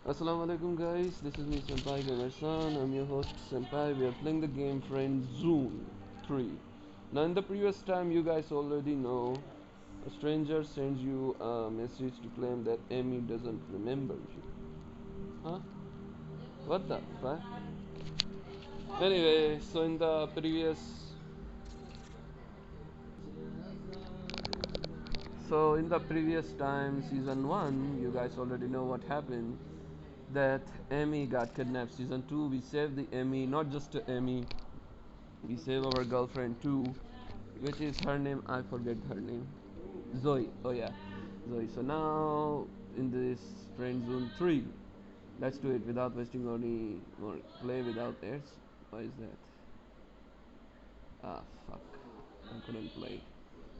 Assalamu alaikum guys, this is me Senpai Gamersan. I'm your host Senpai. We are playing the game Friendzone 3. Now in the previous time you guys already know a stranger sends you a message to claim that Amy doesn't remember you. Huh? What the fuck? Anyway, so in the previous time, season 1, you guys already know what happened. That Amy got kidnapped. Season 2, we saved the Amy, not just Amy, we save our girlfriend too, which is her name. I forget her name. Zoe. Oh yeah, Zoe. So now in this friend zone 3, let's do it without wasting any more. Play without airs. Why is that? Ah fuck. I couldn't play.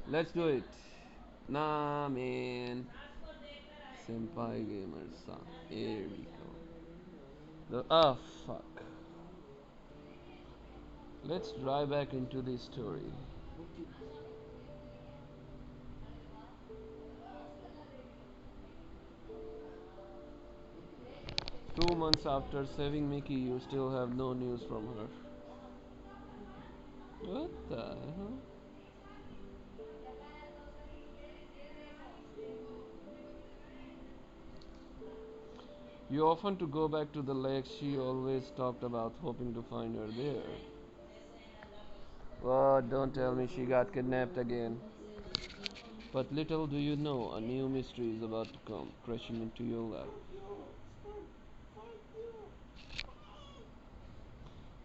Let's do it. Nah man. Senpai gamer son. Here we go. Fuck. Let's drive back into the story. 2 months after saving Mickey, you still have no news from her. What the hell? You often to go back to the lake she always talked about, hoping to find her there. What? Don't tell me she got kidnapped again. But little do you know, a new mystery is about to come, crashing into your lap.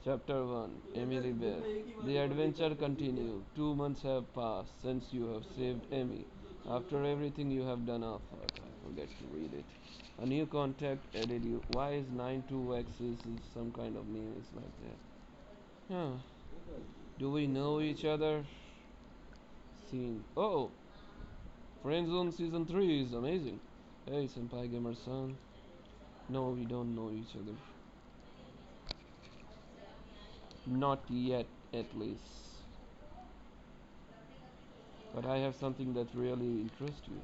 Chapter 1, Emily Beth. The adventure continues. 2 months have passed since you have saved Emmy. After everything you have done, oh fuck, I forget to read it. A new contact added you. Why is 92X is some kind of name is like that? Huh. Do we know each other? Scene. Oh, Friendzone Season 3 is amazing. Hey, Senpai Gamer san. No, we don't know each other. Not yet, at least. But I have something that really interests you.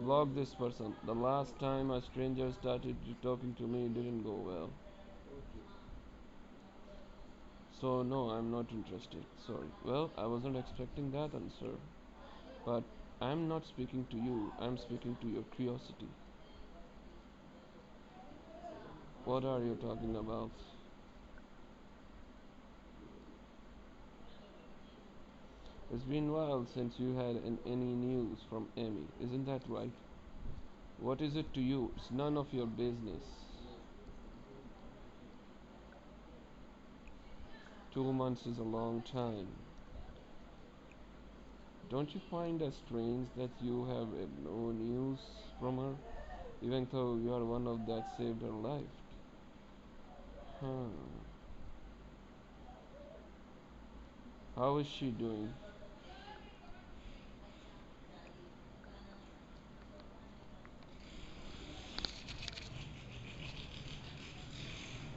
Block this person. The last time a stranger started talking to me didn't go well. So, no, I'm not interested. Sorry. Well, I wasn't expecting that answer. But I'm not speaking to you, I'm speaking to your curiosity. What are you talking about? It's been a while since you had any news from Amy, isn't that right? What is it to you? It's none of your business. 2 months is a long time. Don't you find it strange that you have no news from her, even though you are one of that saved her life? Huh. How is she doing?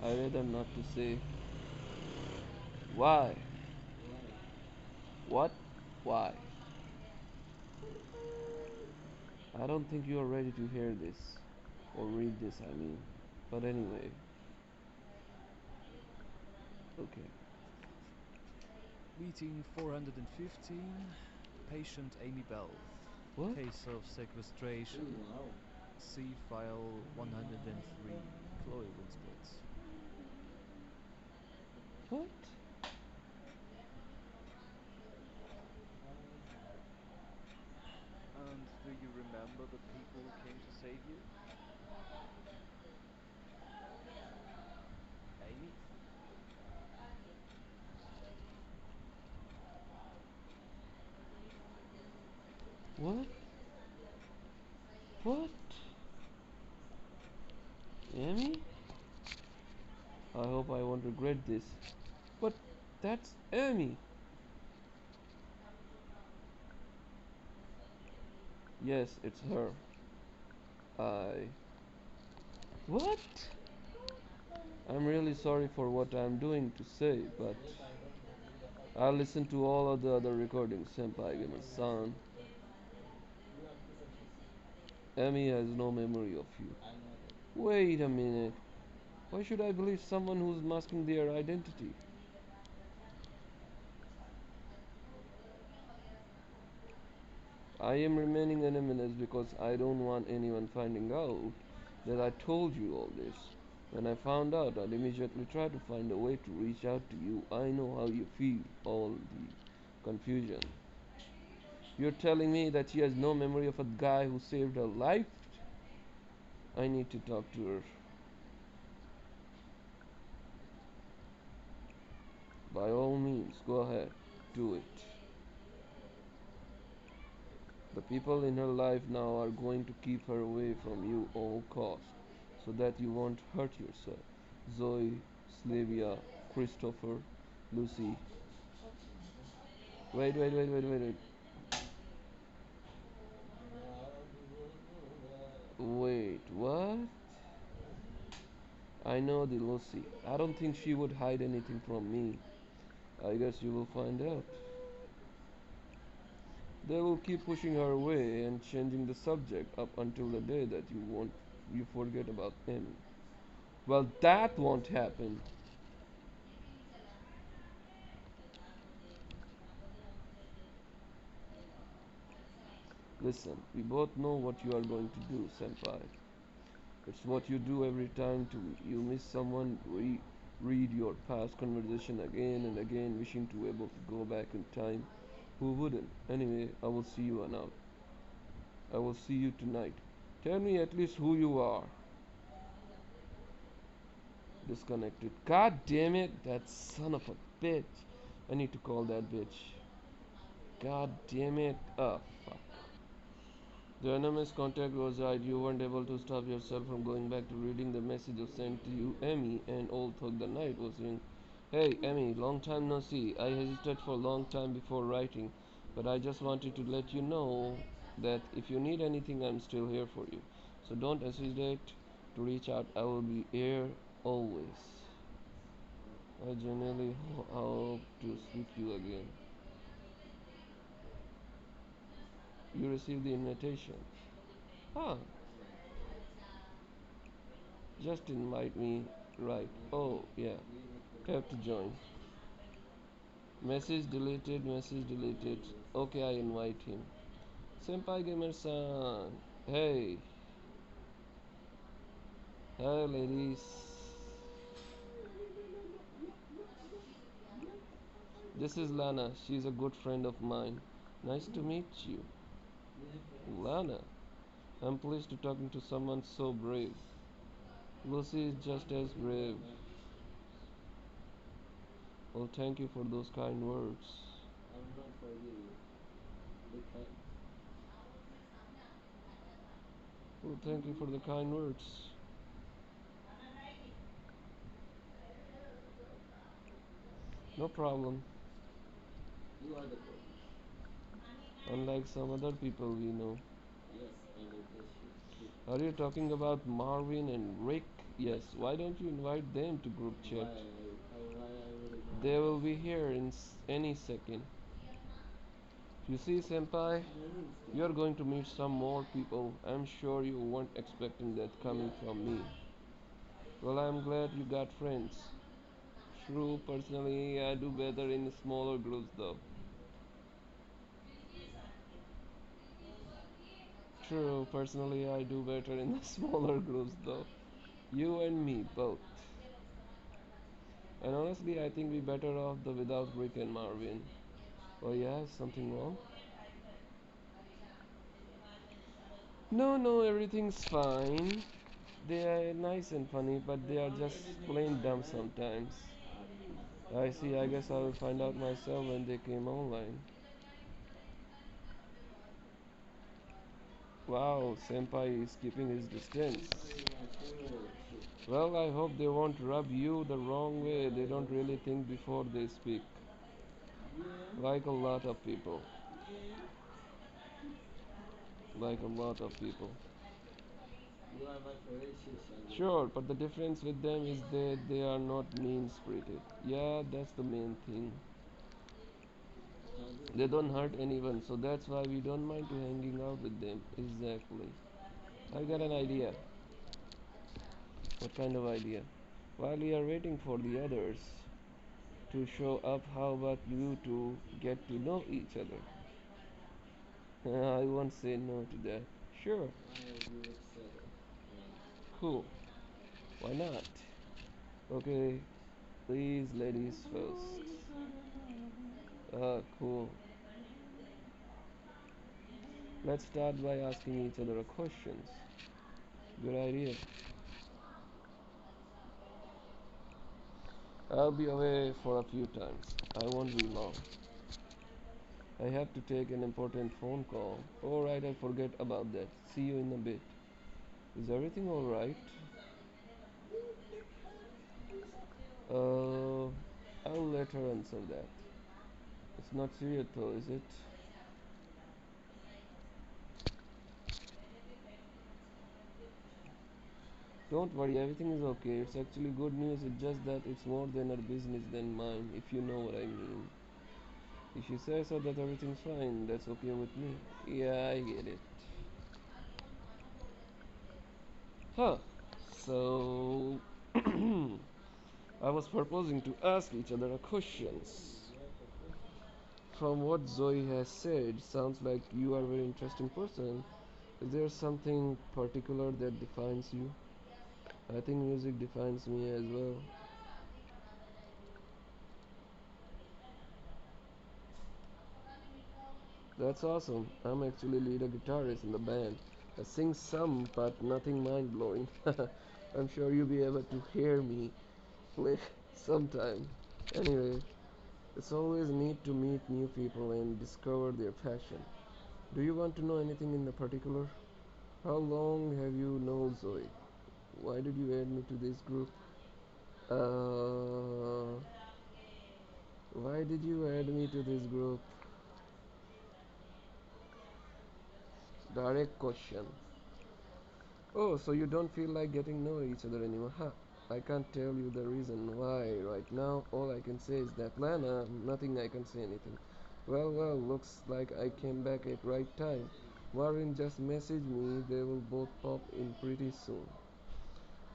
I rather not to say. Why? What? Why? I don't think you are ready to hear this. Or read this, I mean. But anyway, okay. Meeting 415, patient Amy Bell. What? Case of sequestration. See file 103, Chloe wind splits. What? And do you remember the people who came to save you? Amy? What? What? Amy? I hope I won't regret this. But that's Amy. Yes, it's her. I. What? I'm really sorry for what I'm doing to say, but I'll listen to all of the other recordings, Senpai Gamer-san. Amy has no memory of you. Wait a minute. Why should I believe someone who's masking their identity? I am remaining anonymous because I don't want anyone finding out that I told you all this. When I found out, I'd immediately try to find a way to reach out to you. I know how you feel, all the confusion. You're telling me that she has no memory of a guy who saved her life? I need to talk to her. By all means, go ahead. Do it. The people in her life now are going to keep her away from you all costs, so that you won't hurt yourself. Zoe, Slavia, Christopher, Lucy. Wait. Wait, what? I know the Lucy. I don't think she would hide anything from me. I guess you will find out. They will keep pushing her away and changing the subject up until the day that you forget about him. Well, that won't happen. Listen, we both know what you are going to do, senpai. It's what you do every time you miss someone. Read your past conversation again and again, wishing to be able to go back in time. Who wouldn't? Anyway, I will see you out. I will see you tonight. Tell me at least who you are. Disconnected. God damn it, that son of a bitch. I need to call that bitch. God damn it. Oh, fuck. The anonymous contact was right. You weren't able to stop yourself from going back to reading the messages sent to you, Emmy, and all through the night was in. Hey, Emmy, long time no see. I hesitated for a long time before writing, but I just wanted to let you know that if you need anything, I'm still here for you. So don't hesitate to reach out. I will be here always. I genuinely hope to speak to you again. You received the invitation. Ah, just invite me, right? Oh, yeah. Have to join. Message deleted. Okay, I invite him. Senpai Gamer-san. Hey. Hello, ladies. This is Lana. She's a good friend of mine. Nice to meet you. Lana. I'm pleased to talking to someone so brave. Lucy is just as brave. Well, thank you for those kind words. Well, thank you for the kind words. No problem. Unlike some other people we know. Are you talking about Marvin and Rick? Yes. Why don't you invite them to group chat? They will be here in any second. You see, Senpai, you're going to meet some more people. I'm sure you weren't expecting that coming from me. Well, I'm glad you got friends. True, personally, I do better in smaller groups though. True, personally, I do better in the smaller groups though. You and me both. And honestly, I think we better off the without Rick and Marvin. Oh yeah, something wrong? No, everything's fine. They are nice and funny, but they are just plain dumb sometimes. I see, I guess I will find out myself when they came online. Wow, Senpai is keeping his distance. Well, I hope they won't rub you the wrong way. They don't really think before they speak. Like a lot of people. Like a lot of people. Sure, but the difference with them is that they are not mean spirited. Yeah, that's the main thing. They don't hurt anyone, so that's why we don't mind to hanging out with them. Exactly. I got an idea. What kind of idea? While we are waiting for the others to show up, how about you two get to know each other? I won't say no to that. Sure. Cool. Why not? Okay, please, ladies first. Cool. Let's start by asking each other questions. Good idea. I'll be away for a few times. I won't be long. I have to take an important phone call. Alright, I forget about that. See you in a bit. Is everything alright? Uh, I'll let her answer that. It's not serious though, is it? Don't worry, everything is okay. It's actually good news. It's just that it's more than her business than mine, if you know what I mean. If she says so that everything's fine, that's okay with me. Yeah, I get it. Huh. So, I was proposing to ask each other a questions. From what Zoe has said, sounds like you are a very interesting person. Is there something particular that defines you? I think music defines me as well. That's awesome. I'm actually lead a guitarist in the band. I sing some, but nothing mind blowing. I'm sure you'll be able to hear me play sometime. Anyway, it's always neat to meet new people and discover their passion. Do you want to know anything in the particular? How long have you known Zoe? Why did you add me to this group? Uh, why did you add me to this group? Direct question. Oh, so you don't feel like getting know each other anymore, huh? I can't tell you the reason why right now. All I can say is that Lana, nothing I can say anything. Well, looks like I came back at right time. Warren just messaged me. They will both pop in pretty soon.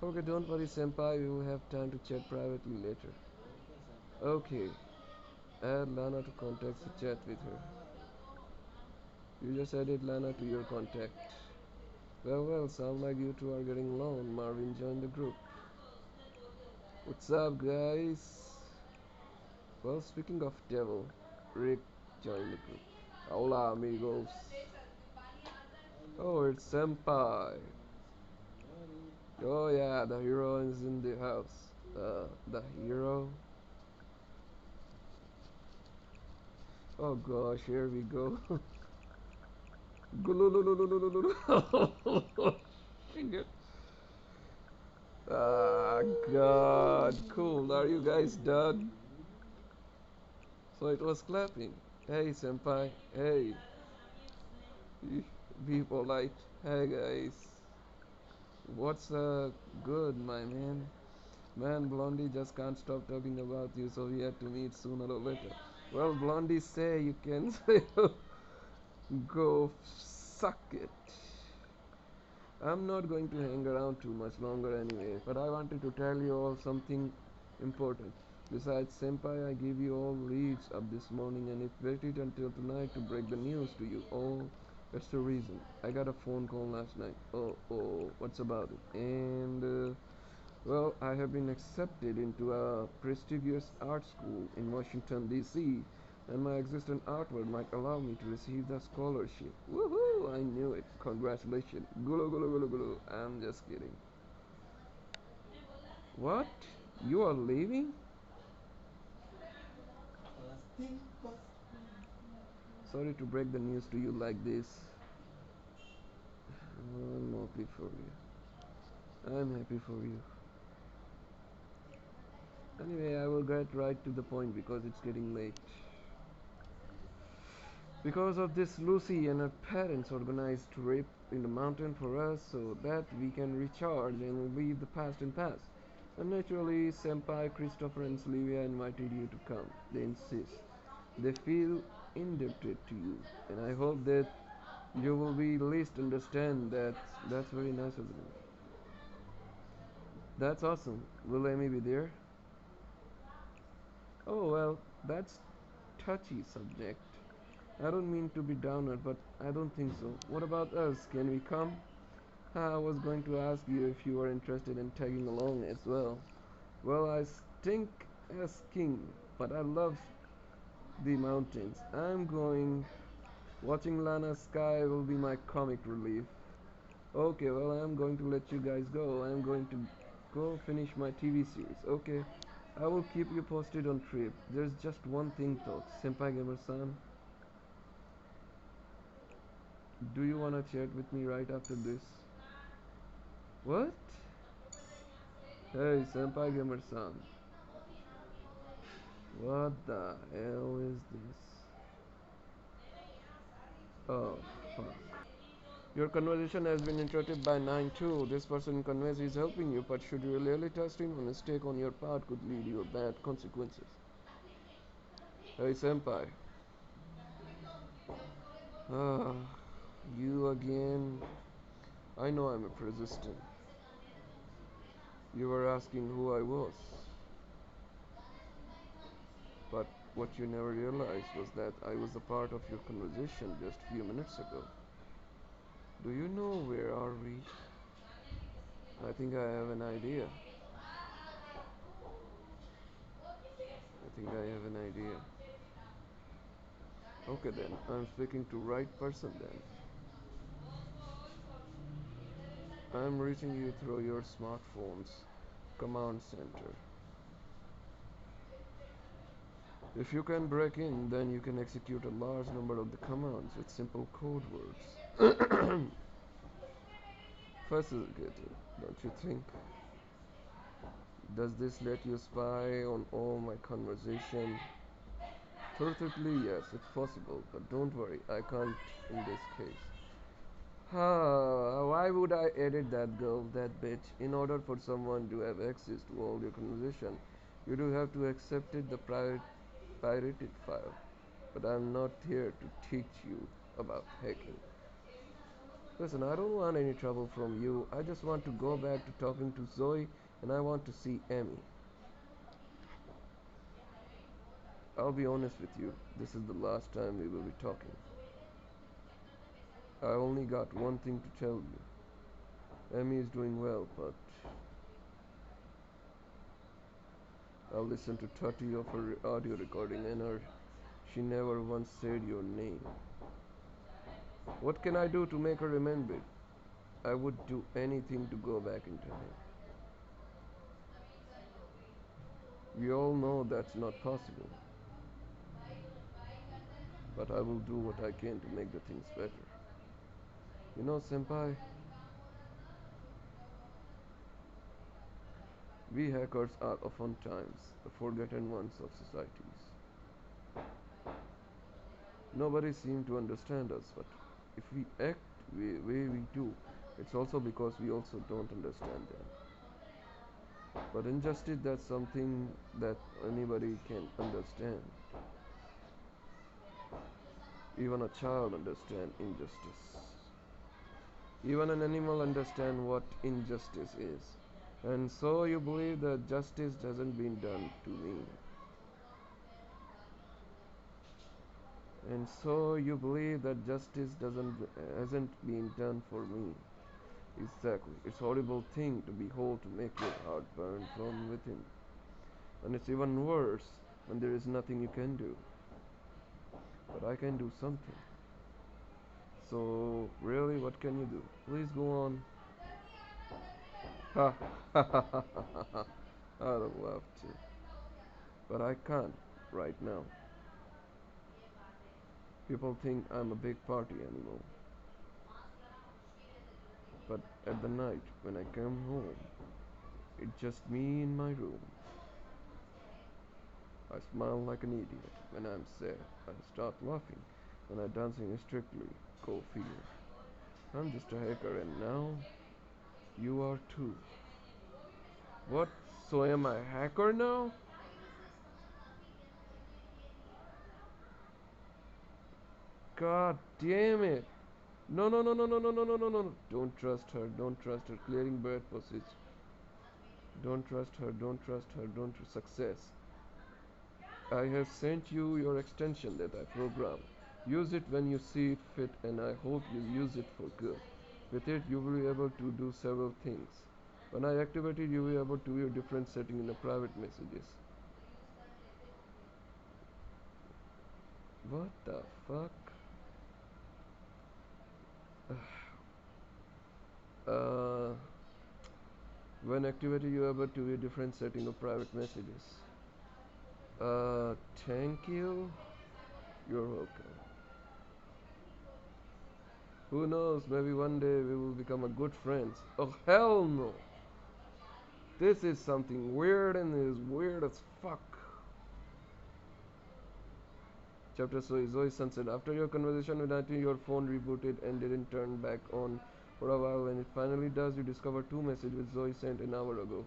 Okay, don't worry, senpai. We will have time to chat privately later. Okay, add Lana to contacts to chat with her. You just added Lana to your contact. Well, sound like you two are getting along. Marvin joined the group. What's up, guys? Well, speaking of devil, Rick joined the group. Hola, amigos. Oh, it's Senpai. Oh, yeah, the hero is in the house. The hero? Oh gosh, here we go. Shit. Ah, God. Cool. Are you guys done? So it was clapping. Hey, senpai. Hey. Be polite. Hey, guys. What's good, my man? Man, Blondie just can't stop talking about you, so we had to meet sooner or later. Well, Blondie say you can say go suck it. I'm not going to hang around too much longer anyway, but I wanted to tell you all something important. Besides, Senpai, I gave you all leads up this morning and it waited until tonight to break the news to you. Oh, that's the reason. I got a phone call last night. Oh, what's about it? Well, I have been accepted into a prestigious art school in Washington, D.C., and my existing artwork might allow me to receive the scholarship. Woohoo! I knew it. Congratulations. Gulu gulu gulu gulu. I'm just kidding. What? You are leaving? Sorry to break the news to you like this. I'm happy for you. I'm happy for you. Anyway, I will get right to the point because it's getting late. Because of this, Lucy and her parents organized a trip in the mountain for us so that we can recharge and leave the past in past. And naturally, Senpai, Christopher, and Sylvia invited you to come. They insist. They feel indebted to you, and I hope that you will be at least understand that. That's very nice of them. That's awesome. Will Amy be there? Oh well, that's touchy subject. I don't mean to be downer, but I don't think so. What about us? Can we come? I was going to ask you if you were interested in tagging along as well. Well, I stink as king, but I love the mountains. I'm going. Watching Lana Sky will be my comic relief. Okay, well, I'm going to let you guys go. I'm going to go finish my TV series. Okay, I will keep you posted on trip. There's just one thing though, Senpai Gamer-san. Do you wanna chat with me right after this? What? Hey, Senpai Gamer-san. What the hell is this? Oh, fuck. Your conversation has been interrupted by 9-2. This person conveys he's helping you, but should you really trust him? A mistake on your part could lead you to bad consequences. Hey, Senpai. Ah, you again. I know I'm a persistent. You were asking who I was. But what you never realized was that I was a part of your conversation just a few minutes ago. Do you know where are we? I think I have an idea. I think I have an idea. Okay then, I'm speaking to right person then. I'm reaching you through your smartphone's command center. If you can break in, then you can execute a large number of the commands with simple code words. Facilitated, don't you think? Does this let you spy on all my conversation? Theoretically, yes, it's possible, but don't worry, I can't in this case. Why would I edit that girl, that bitch? In order for someone to have access to all your conversation, you do have to accept it, the pirated file. But I'm not here to teach you about hacking. Listen, I don't want any trouble from you. I just want to go back to talking to Zoe and I want to see Amy. I'll be honest with you, this is the last time we will be talking. I only got one thing to tell you. Amy is doing well, but I listened to 30 of her audio recording and she never once said your name. What can I do to make her remember it? I would do anything to go back in time. We all know that's not possible. But I will do what I can to make the things better. You know, Senpai, we hackers are oftentimes the forgotten ones of societies. Nobody seems to understand us, but if we act the way we do, it's also because we also don't understand them. But injustice, that's something that anybody can understand. Even a child understands injustice. Even an animal understands what injustice is. And so you believe that justice hasn't been done to me. And so you believe that justice doesn't hasn't been done for me. Exactly. It's a horrible thing to behold to make your heart burn from within. And it's even worse when there is nothing you can do. But I can do something. So really what can you do? Please go on. Ha ha ha ha ha ha. I'd love to. But I can't right now. People think I'm a big party animal. But at the night when I come home, it's just me in my room. I smile like an idiot. When I'm sad, I start laughing. When I'm dancing strictly, go figure. I'm just a hacker and now you are too. What? So am I a hacker now? God damn it. No, no, no, no, no, no, no, no, no, no. Don't trust her. Don't trust her. Clearing bird postage. Don't trust her, don't trust her, don't success. I have sent you your extension that I programmed. Use it when you see it fit and I hope you use it for good. With it you will be able to do several things. When I activate it you will be able to view different settings in the private messages. What the fuck? Uh, when activated you are able to view different setting of private messages. Uh, Thank you. You're welcome. Who knows, maybe one day we will become a good friends. Oh hell no! This is something weird and it is weird as fuck. Chapter Zoe Sunset. After your conversation with Auntie, your phone rebooted and didn't turn back on for a while. When it finally does, you discover two messages which Zoe sent an hour ago.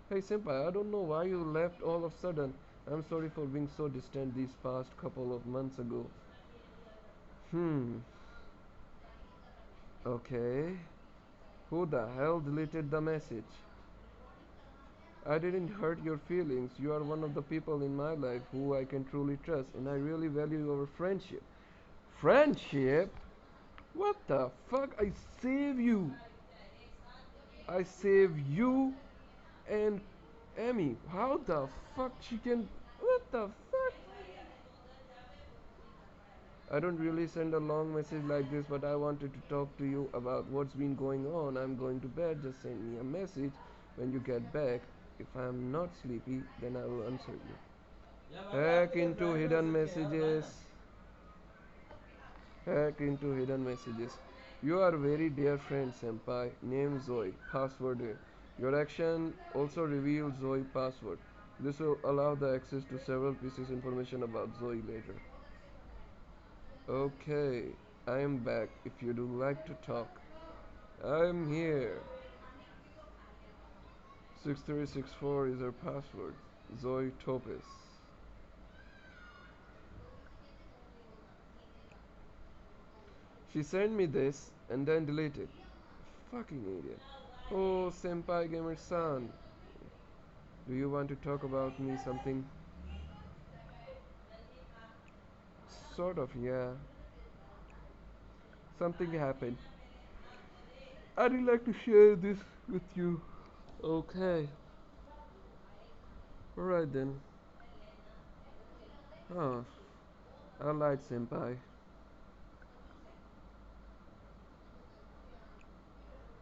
Hey Senpai, I don't know why you left all of a sudden. I'm sorry for being so distant these past couple of months ago. Hmm. Okay. Who the hell deleted the message? I didn't hurt your feelings. You are one of the people in my life who I can truly trust, and I really value our friendship. Friendship? What the fuck? I save you. I save you and Amy. How the fuck she can? What the fuck? I don't really send a long message like this, but I wanted to talk to you about what's been going on. I'm going to bed. Just send me a message when you get back. If I'm not sleepy, then I will answer you. Hack into hidden messages. Hack into hidden messages. You are very dear friend senpai. Name Zoe. Password. Your action also reveals Zoe password. This will allow the access to several pieces information about Zoe later. Okay, I am back. If you do like to talk, I am here. 6364 is her password. Zoe Topis. She sent me this and then deleted. Fucking idiot. Oh, Senpai Gamer-san. Do you want to talk about me something? Sort of, yeah. Something happened. I'd like to share this with you. Okay. Alright then. Oh, I lied, Senpai.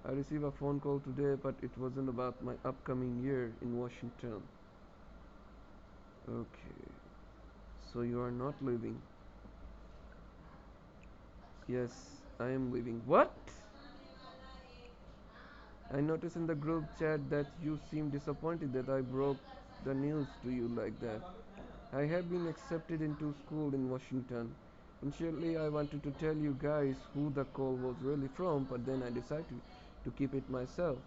I received a phone call today, but it wasn't about my upcoming year in Washington. Okay. So you are not leaving? Yes, I am leaving. What? I noticed in the group chat that you seem disappointed that I broke the news to you like that. I have been accepted into school in Washington. Initially, I wanted to tell you guys who the call was really from, but then I decided to keep it myself.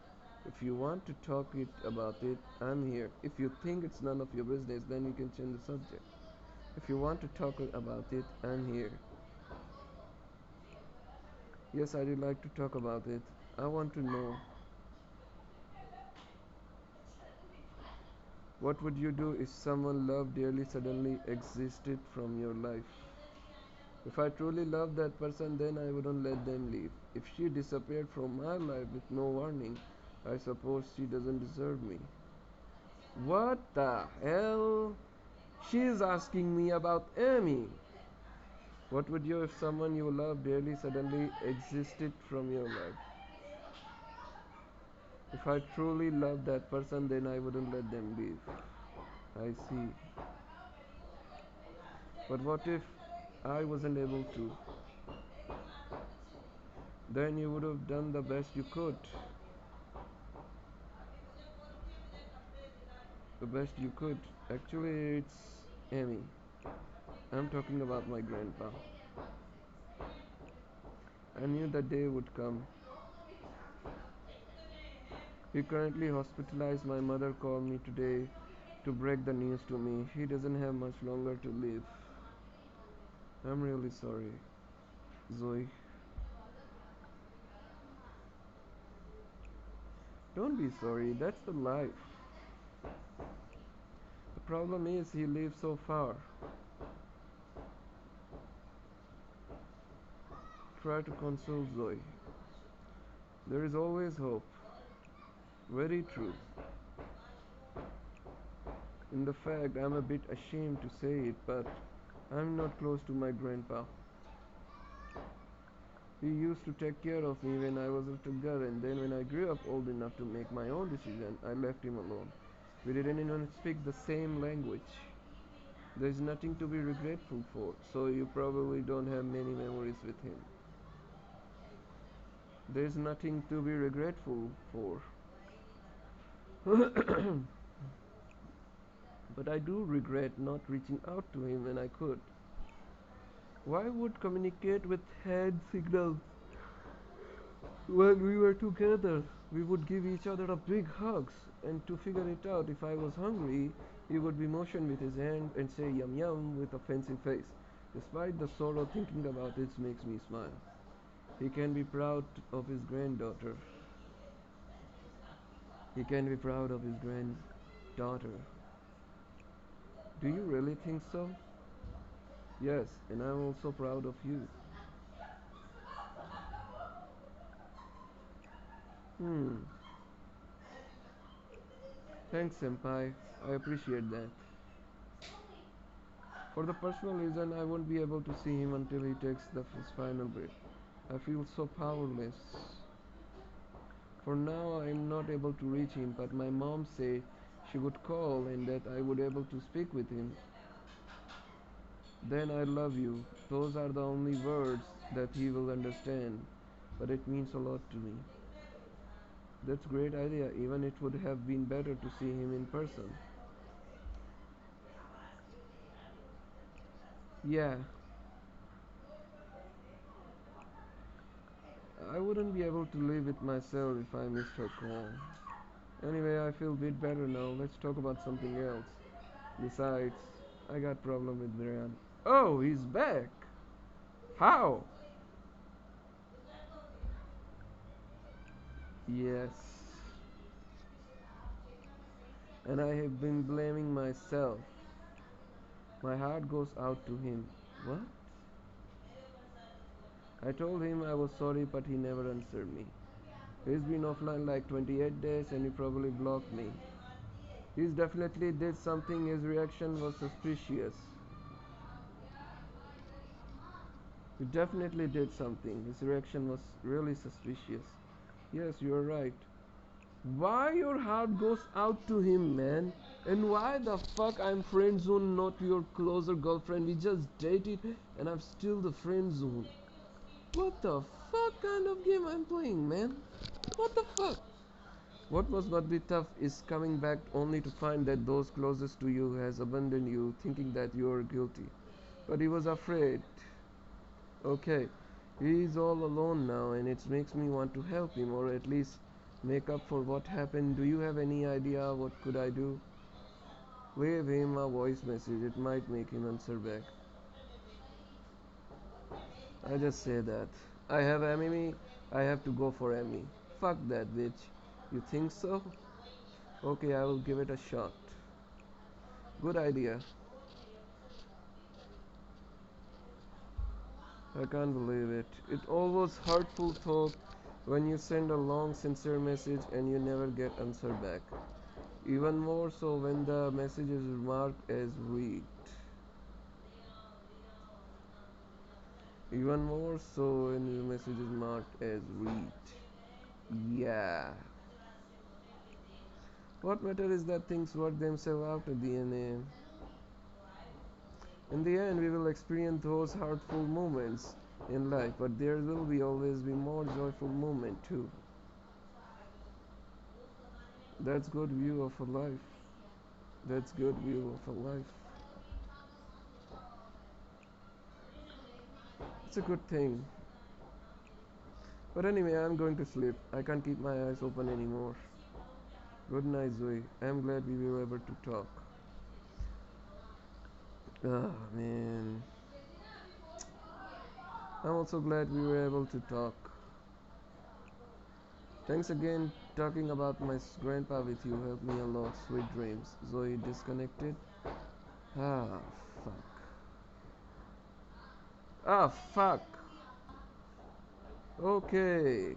If you want to talk about it, I'm here. If you think it's none of your business, then we can change the subject. If you want to talk about it, I'm here. Yes, I would like to talk about it. I want to know, what would you do if someone loved dearly suddenly existed from your life? If I truly loved that person, then I wouldn't let them leave. If she disappeared from my life with no warning, I suppose she doesn't deserve me. What the hell? She is asking me about Amy. What would you if someone you love dearly suddenly existed from your life? If I truly loved that person, then I wouldn't let them leave. I see. But what if I wasn't able to? Then you would have done the best you could. The best you could. Actually, it's Amy. I'm talking about my grandpa. I knew the day would come. He currently hospitalized. My mother called me today to break the news to me. He doesn't have much longer to live. I'm really sorry, Zoe. Don't be sorry, that's the life. The problem is he lives so far. Try to console Zoe. There is always hope. Very true. In the fact, I'm a bit ashamed to say it, but I'm not close to my grandpa. He used to take care of me when I was a little girl, and then when I grew up old enough to make my own decision, I left him alone. We didn't even speak the same language. There's nothing to be regretful for, so you probably don't have many memories with him. There's nothing to be regretful for. But I do regret not reaching out to him when I could. Why would communicate with hand signals? When we were together, we would give each other a big hugs, and to figure it out, if I was hungry, he would be motion with his hand and say yum yum with a fancy face. Despite the sorrow, thinking about it makes me smile. He can be proud of his granddaughter. He can be proud of his granddaughter. Do you really think so? Yes, and I'm also proud of you. Hmm. Thanks, Senpai. I appreciate that. For the personal reason, I won't be able to see him until he takes his final breath. I feel so powerless. For now, I am not able to reach him, but my mom said she would call and that I would able to speak with him. Then I love you. Those are the only words that he will understand, but it means a lot to me. That's a great idea. Even it would have been better to see him in person. Yeah, I wouldn't be able to live with myself if I missed her call. Anyway, I feel a bit better now. Let's talk about something else. Besides, I got problem with Brian. Oh, he's back. How? Yes. And I have been blaming myself. My heart goes out to him. What? I told him I was sorry, but he never answered me. He's been offline like 28 days and he probably blocked me. He's definitely did something. His reaction was suspicious. He definitely did something. His reaction was really suspicious. Yes, you're right. Why your heart goes out to him, man? And why the fuck I'm friend zone, not your closer girlfriend? We just dated and I'm still the friend zone. What the fuck kind of game I'm playing, man? What the fuck? What must not be tough is coming back only to find that those closest to you has abandoned you, thinking that you are guilty. But he was afraid. Okay, he's all alone now, and it makes me want to help him, or at least make up for what happened. Do you have any idea what could I do? Leave him a voice message. It might make him answer back. I just say that. I have Emmy. I have to go for Emmy. Fuck that bitch. You think so? Okay, I will give it a shot. Good idea. I can't believe it. It always hurtful thought when you send a long sincere message and you never get answer back. Even more so when the message is marked as read. Even more so when the message is marked as read. Yeah. What matter is that things work themselves out at the end. In the end, we will experience those hurtful moments in life, but there will be always be more joyful moment too. That's good view of a life. That's good view of a life. It's a good thing. But anyway, I'm going to sleep. I can't keep my eyes open anymore. Good night, Zoe. I'm glad we were able to talk. Ah, man. I'm also glad we were able to talk. Thanks again. Talking about my grandpa with you helped me a lot. Sweet dreams. Zoe disconnected. Ah, fuck. Ah, fuck. Okay.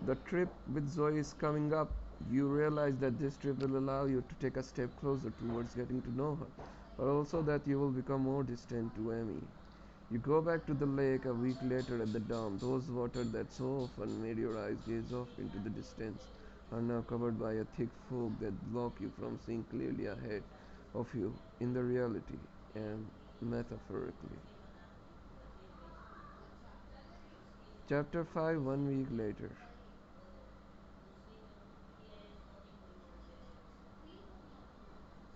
The trip with Zoe is coming up. You realize that this trip will allow you to take a step closer towards getting to know her, but also that you will become more distant to Amy. You go back to the lake a week later at the dam. Those water that so often made your eyes gaze off into the distance are now covered by a thick fog that block you from seeing clearly ahead of you in the reality and metaphorically. Chapter 5 One week later.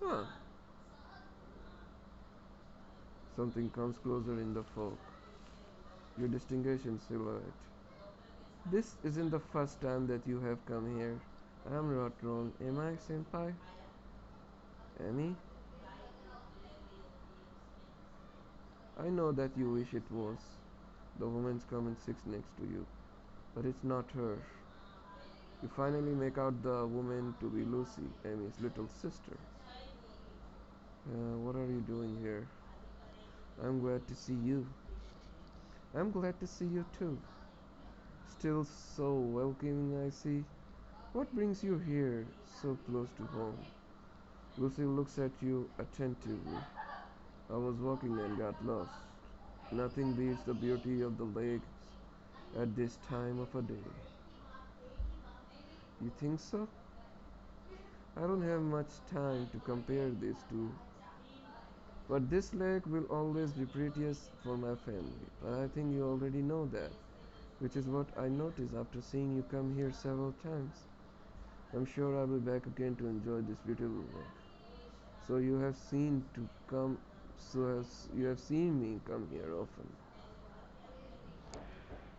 Huh. Something comes closer in the fog. You distinguish in silhouette. This isn't the first time that you have come here. I'm not wrong, am I, senpai? Amy? I know that you wish it was. The woman's coming sits next to you, but it's not her. You finally make out the woman to be Lucy, Amy's little sister. What are you doing here? I'm glad to see you. I'm glad to see you too. Still so welcoming, I see. What brings you here, so close to home? Lucy looks at you attentively. I was walking and got lost. Nothing beats the beauty of the lakes at this time of a day. You think so? I don't have much time to compare these two, but this lake will always be prettiest for my family. But I think you already know that, which is what I noticed after seeing you come here several times. I'm sure I'll be back again to enjoy this beautiful lake. So you have seen to come, you have seen me come here often.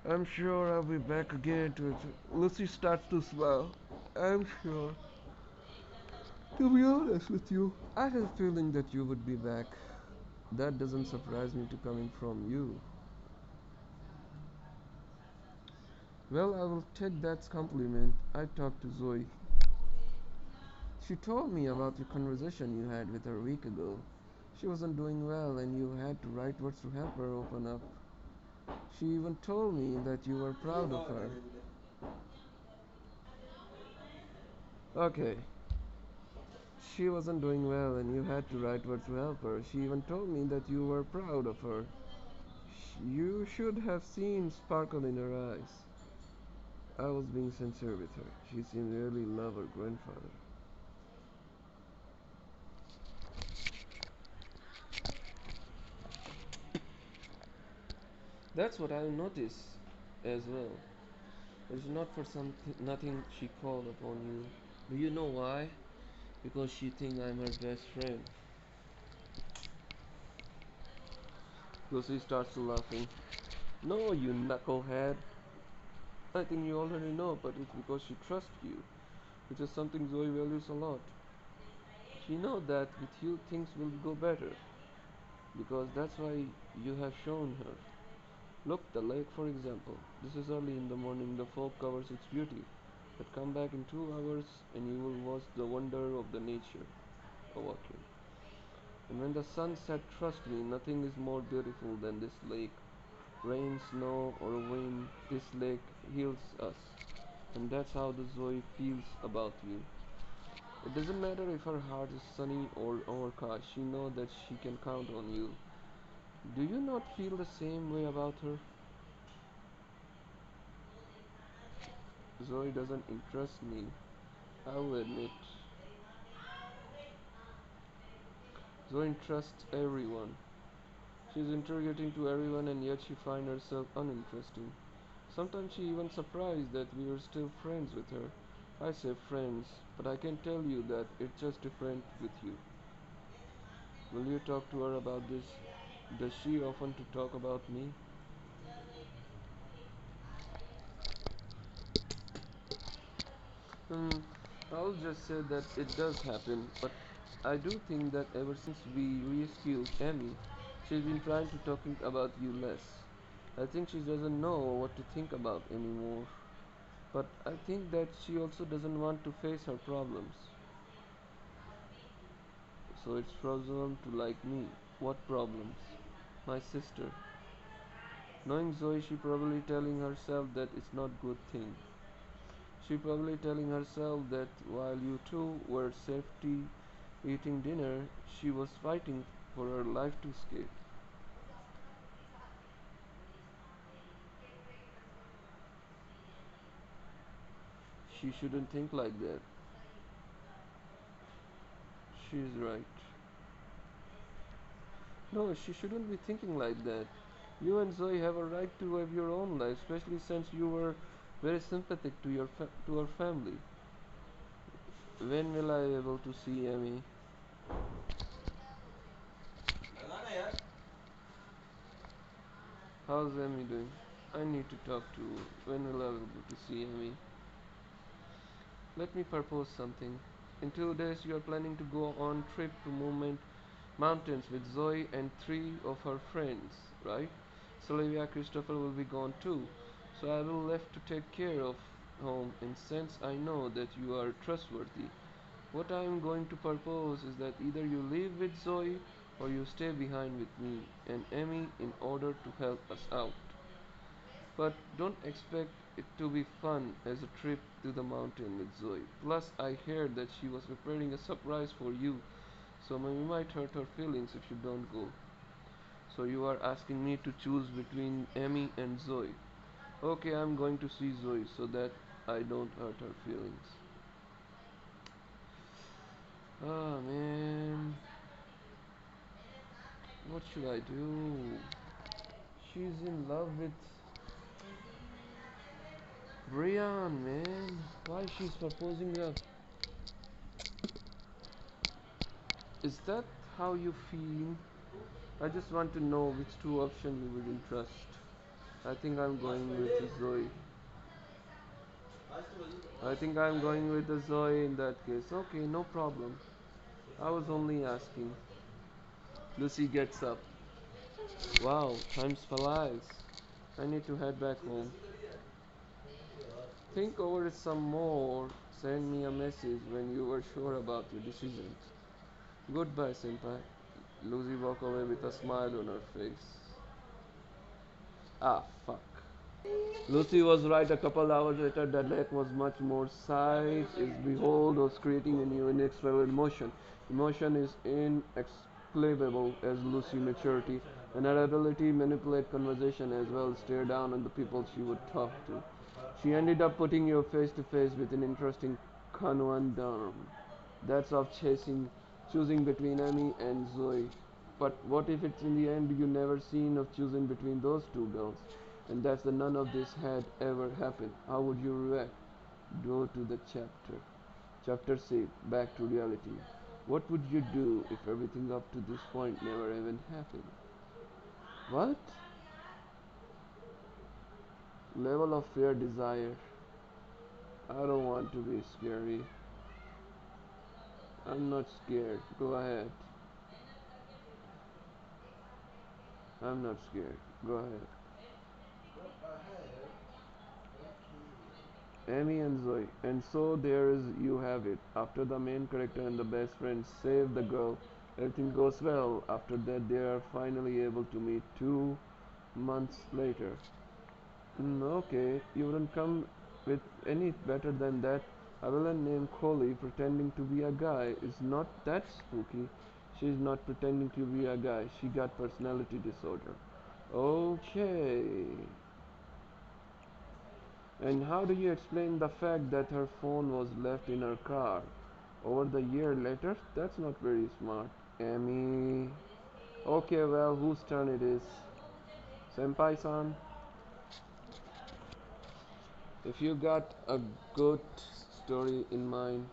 I'm sure I'll be back again to it. Lucy starts to smile. I'm sure. To be honest with you, I had a feeling that you would be back. That doesn't surprise me to coming from you. Well, I will take that compliment. I talked to Zoe. She told me about your conversation you had with her a week ago. She wasn't doing well and you had to write words to help her open up. She even told me that you were proud of her. Okay, she wasn't doing well and you had to write words to help her. She even told me that you were proud of her. You should have seen sparkle in her eyes. I was being sincere with her. She seemed really love her grandfather. That's what I'll notice as well. It's not for something, nothing she called upon you. Do you know why? Because she thinks I'm her best friend. Lucy starts laughing. No, you knucklehead. I think you already know, but it's because she trusts you, which is something Zoe values a lot. She knows that with you things will go better, because that's why you have shown her. Look, the lake for example. This is early in the morning, the fog covers its beauty. But come back in 2 hours and you will watch the wonder of the nature awaken. And when the sun sets, trust me, nothing is more beautiful than this lake. Rain, snow, or wind, this lake heals us. And that's how the Zoe feels about you. It doesn't matter if her heart is sunny or overcast, she knows that she can count on you. Do you not feel the same way about her? Zoe doesn't interest me, I will admit. Zoe trusts everyone. She's interrogating to everyone and yet she finds herself uninteresting. Sometimes she even surprised that we are still friends with her. I say friends, but I can tell you that it's just different with you. Will you talk to her about this? Does she often to talk about me? Hmm, I'll just say that it does happen, but I do think that ever since we rescued Amy, she's been trying to talking about you less. I think she doesn't know what to think about anymore. But I think that she also doesn't want to face her problems. So it's frozen to like me. What problems? My sister. Knowing Zoe, she probably telling herself that it's not good thing. She probably telling herself that while you two were safety eating dinner, she was fighting for her life to escape. She shouldn't think like that. She's right. No, she shouldn't be thinking like that. You and Zoe have a right to have your own life, especially since you were very sympathetic to to her family. When will I be able to see Amy? How's Amy doing? I need to talk to her. When will I be able to see Amy? Let me propose something. In 2 days, you are planning to go on trip to Movement Mountains with Zoe and three of her friends, right? Sylvia Christopher will be gone too. So I will left to take care of home and since I know that you are trustworthy. What I am going to propose is that either you leave with Zoe or you stay behind with me and Amy in order to help us out. But don't expect it to be fun as a trip to the mountain with Zoe. Plus, I heard that she was preparing a surprise for you, so we might hurt her feelings if you don't go. So you are asking me to choose between Amy and Zoe. Okay, I'm going to see Zoe so that I don't hurt her feelings. Ah man, what should I do? She's in love with Brian, man. Why she's proposing a? Is that how you feel? I just want to know which two options you would trust. I think I'm going with Zoe. I think I'm going with the Zoe in that case. Okay, no problem. I was only asking. Lucy gets up. Wow, time flies. I need to head back home. Think over it some more. Send me a message when you are sure about your decision. Goodbye, Senpai. Lucy walked away with a smile on her face. Ah, fuck. Lucy was right. A couple hours later, the lake was much more sight is behold was creating a new inexplicable emotion. Emotion is inexplicable as Lucy maturity and her ability to manipulate conversation as well as stare down on the people she would talk to. She ended up putting you face to face with an interesting conundrum. That's of choosing between Amy and Zoe. But what if it's in the end you never seen of choosing between those two girls? And that's the none of this had ever happened. How would you react? Go to the chapter. Chapter 6. Back to reality. What would you do if everything up to this point never even happened? What? Level of fear desire. I don't want to be scary. I'm not scared. Go ahead. I'm not scared. Go ahead. Amy and Zoe. And so there is you have it. After the main character and the best friend save the girl, everything goes well. After that they are finally able to meet 2 months later. Okay, you wouldn't come with any better than that. A villain named Coley pretending to be a guy is not that spooky. She's not pretending to be a guy. She got personality disorder. Okay. And how do you explain the fact that her phone was left in her car over the year later? That's not very smart. Amy. Okay, well, whose turn it is? Senpai-san? If you got a good story in mind.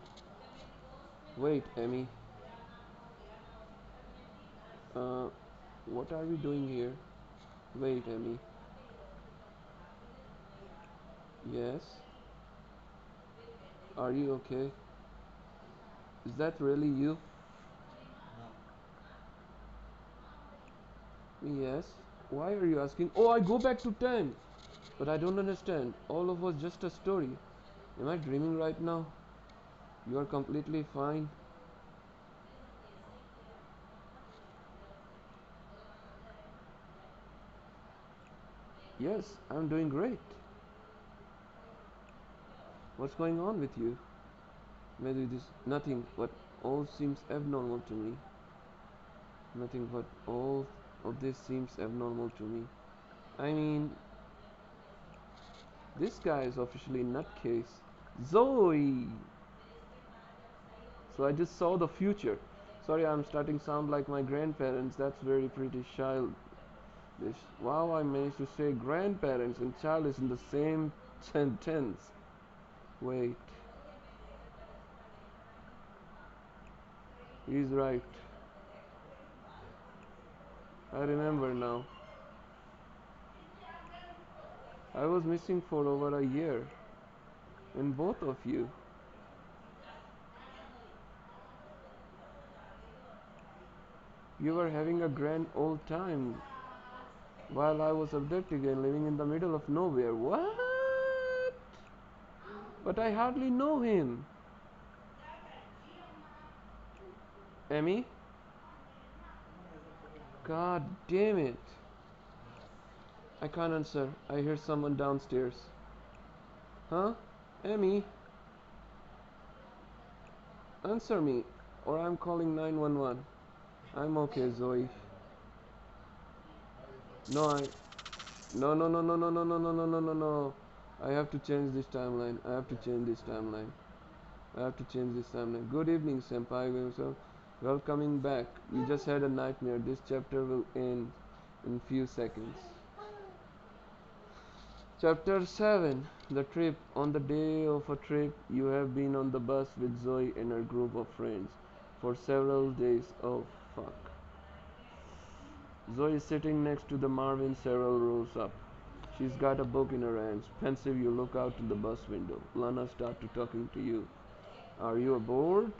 Wait, Amy. Uh, what are we doing here? Wait, Amy. Yes? Are you okay? Is that really you? Yes. Why are you asking? Oh, I go back to 10. But I don't understand. All of was just a story. Am I dreaming right now? You are completely fine. Yes, I'm doing great. What's going on with you? Maybe this nothing, but all seems abnormal to me. Nothing but all of this seems abnormal to me. I mean, this guy is officially nutcase. Zoe! So I just saw the future. Sorry, I'm starting to sound like my grandparents. That's very pretty childish. Wow, I managed to say grandparents and childish in the same sentence. Wait, he's right. I remember now. I was missing for over a year, and both of you. You were having a grand old time while I was abducted and living in the middle of nowhere. What? But I hardly know him. Emmy? God damn it. I can't answer. I hear someone downstairs. Huh? Emmy? Answer me, or I'm calling 911. I'm okay, Zoe. No, I. No, no, no, no, no, no, no, no, no, no, no, no. I have to change this timeline. I have to change this timeline. I have to change this timeline. Good evening, Senpai. So, welcoming back. You just had a nightmare. This chapter will end in few seconds. Chapter 7. The trip. On the day of a trip, you have been on the bus with Zoe and her group of friends for several days. Oh, fuck. Zoe is sitting next to the Marvin several rows up. She's got a book in her hands. Pensive, you look out the bus window. Lana starts to talking to you. Are you bored?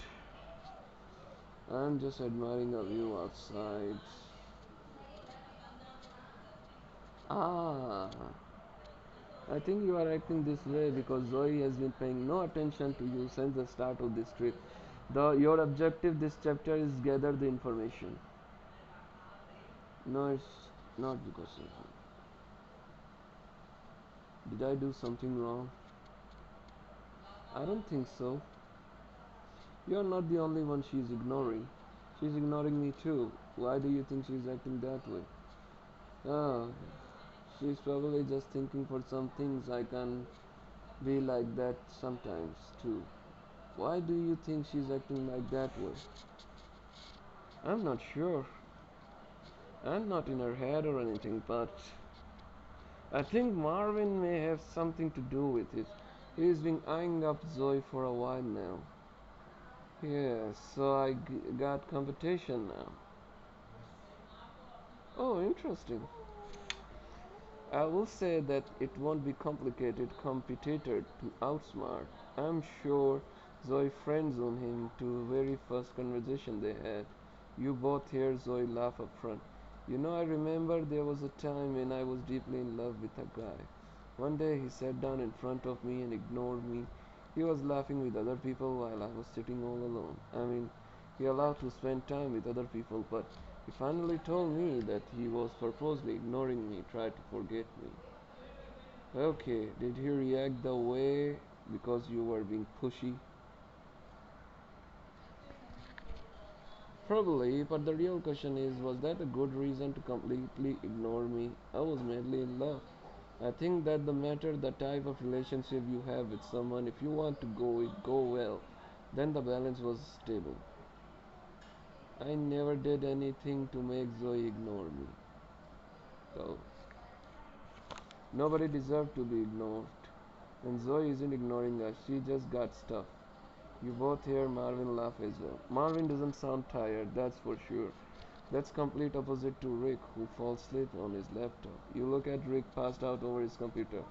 I'm just admiring a view outside. Ah, I think you are acting this way because Zoe has been paying no attention to you since the start of this trip. Your objective this chapter is gather the information. No, it's not because of you. Did I do something wrong? I don't think so. You're not the only one she's ignoring. She's ignoring me too. Why do you think she's acting that way? Ah, she's probably just thinking for some things I can be like that sometimes too. Why do you think she's acting like that way? I'm not sure. I'm not in her head or anything, but I think Marvin may have something to do with it. He's been eyeing up Zoe for a while now. Yeah, so got competition now. Oh, interesting. I will say that it won't be complicated competitor to outsmart. I'm sure Zoe friendzoned him to very first conversation they had. You both hear Zoe laugh up front. You know, I remember there was a time when I was deeply in love with a guy. One day he sat down in front of me and ignored me. He was laughing with other people while I was sitting all alone. I mean, he allowed to spend time with other people, but he finally told me that he was purposely ignoring me, tried to forget me. Okay, did he react the way because you were being pushy? Probably, but the real question is, was that a good reason to completely ignore me? I was madly in love. I think that the matter the type of relationship you have with someone, if you want to go well, then the balance was stable. I never did anything to make Zoe ignore me. So nobody deserved to be ignored. And Zoe isn't ignoring us, she just got stuff. You both hear Marvin laugh as well. Marvin doesn't sound tired, that's for sure. That's complete opposite to Rick, who falls asleep on his laptop. You look at Rick passed out over his computer.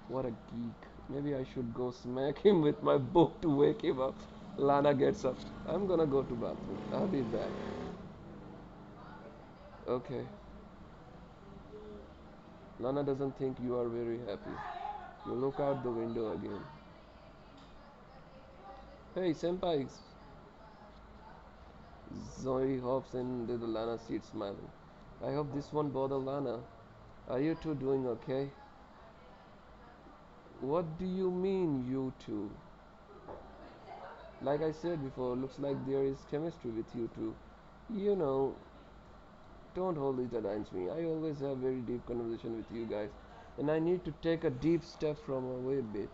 What a geek. Maybe I should go smack him with my book to wake him up. Lana gets up. I'm gonna go to bathroom. I'll be back. Okay. Lana doesn't think you are very happy. You look out the window again. Hey, senpai! Zoe hops in with Lana's seat smiling. I hope this won't bother Lana. Are you two doing okay? What do you mean, you two? Like I said before, looks like there is chemistry with you two. You know, don't hold it against me. I always have very deep conversation with you guys, and I need to take a deep step from away a bit.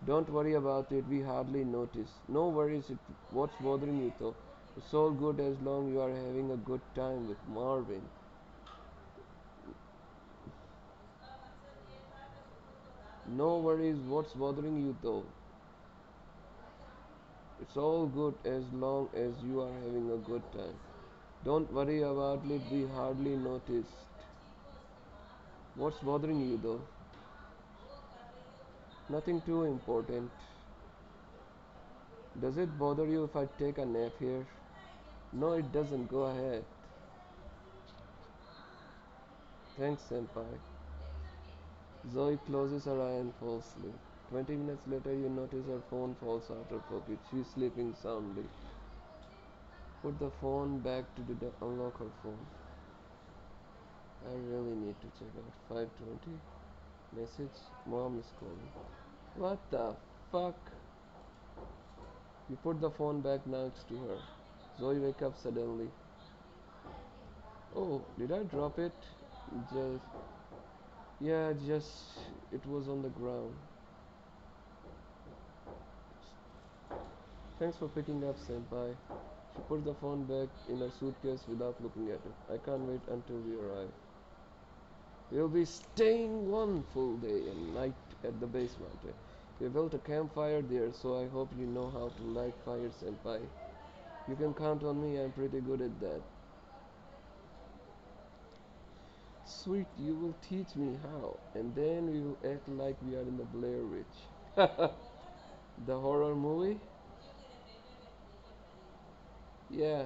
Don't worry about it, we hardly notice. No worries, what's bothering you though? It's all good as long you are having a good time with Marvin. No worries, what's bothering you though? It's all good as long as you are having a good time. Don't worry about it, we hardly noticed. What's bothering you though? Nothing too important. Does it bother you if I take a nap here? No, it doesn't. Go ahead. Thanks, senpai. Zoe closes her eye and falls asleep. 20 minutes later, you notice her phone falls out of her pocket. She's sleeping soundly. Put the phone back to unlock her phone. I really need to check out 5:20. Message. Mom is calling. What the fuck? You put the phone back next to her. Zoe wakes up suddenly. Oh, did I drop it? Just Yeah, just it was on the ground. Thanks for picking up, senpai. She put the phone back in her suitcase without looking at it. I can't wait until we arrive. We'll be staying one full day and night at the base mountain. We built a campfire there, so I hope you know how to light fire, senpai. You can count on me, I'm pretty good at that. Sweet, you will teach me how, and then we will act like we are in the Blair Witch. The horror movie? Yeah,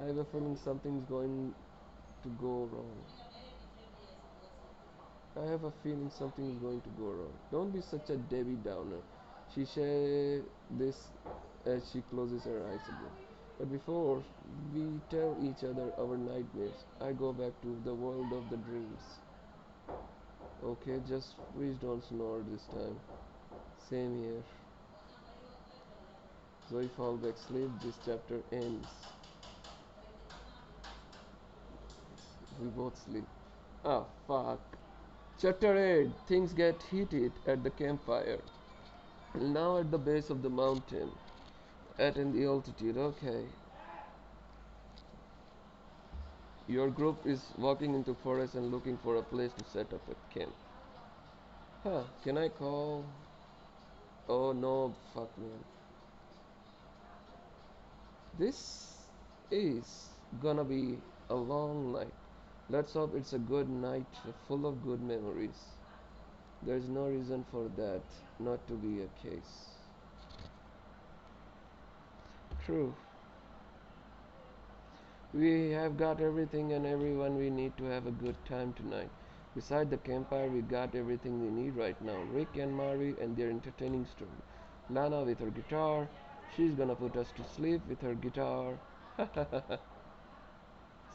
I have a feeling something's going to go wrong. I have a feeling something is going to go wrong. Don't be such a Debbie Downer. She said this as she closes her eyes again. But before we tell each other our nightmares, I go back to the world of the dreams. Okay, just please don't snore this time. Same here. Zoe falls back asleep. This chapter ends. We both sleep. Ah, fuck. Chapter 8. Things get heated at the campfire. Now at the base of the mountain. At the altitude. Okay. Your group is walking into forest and looking for a place to set up a camp. Huh. Can I call? Oh no. Fuck man. This is gonna be a long night. Let's hope it's a good night full of good memories. There's no reason for that not to be a case. True. We have got everything and everyone we need to have a good time tonight. Beside the campfire, we got everything we need right now. Rick and Mari and their entertaining story. Lana with her guitar. She's gonna put us to sleep with her guitar.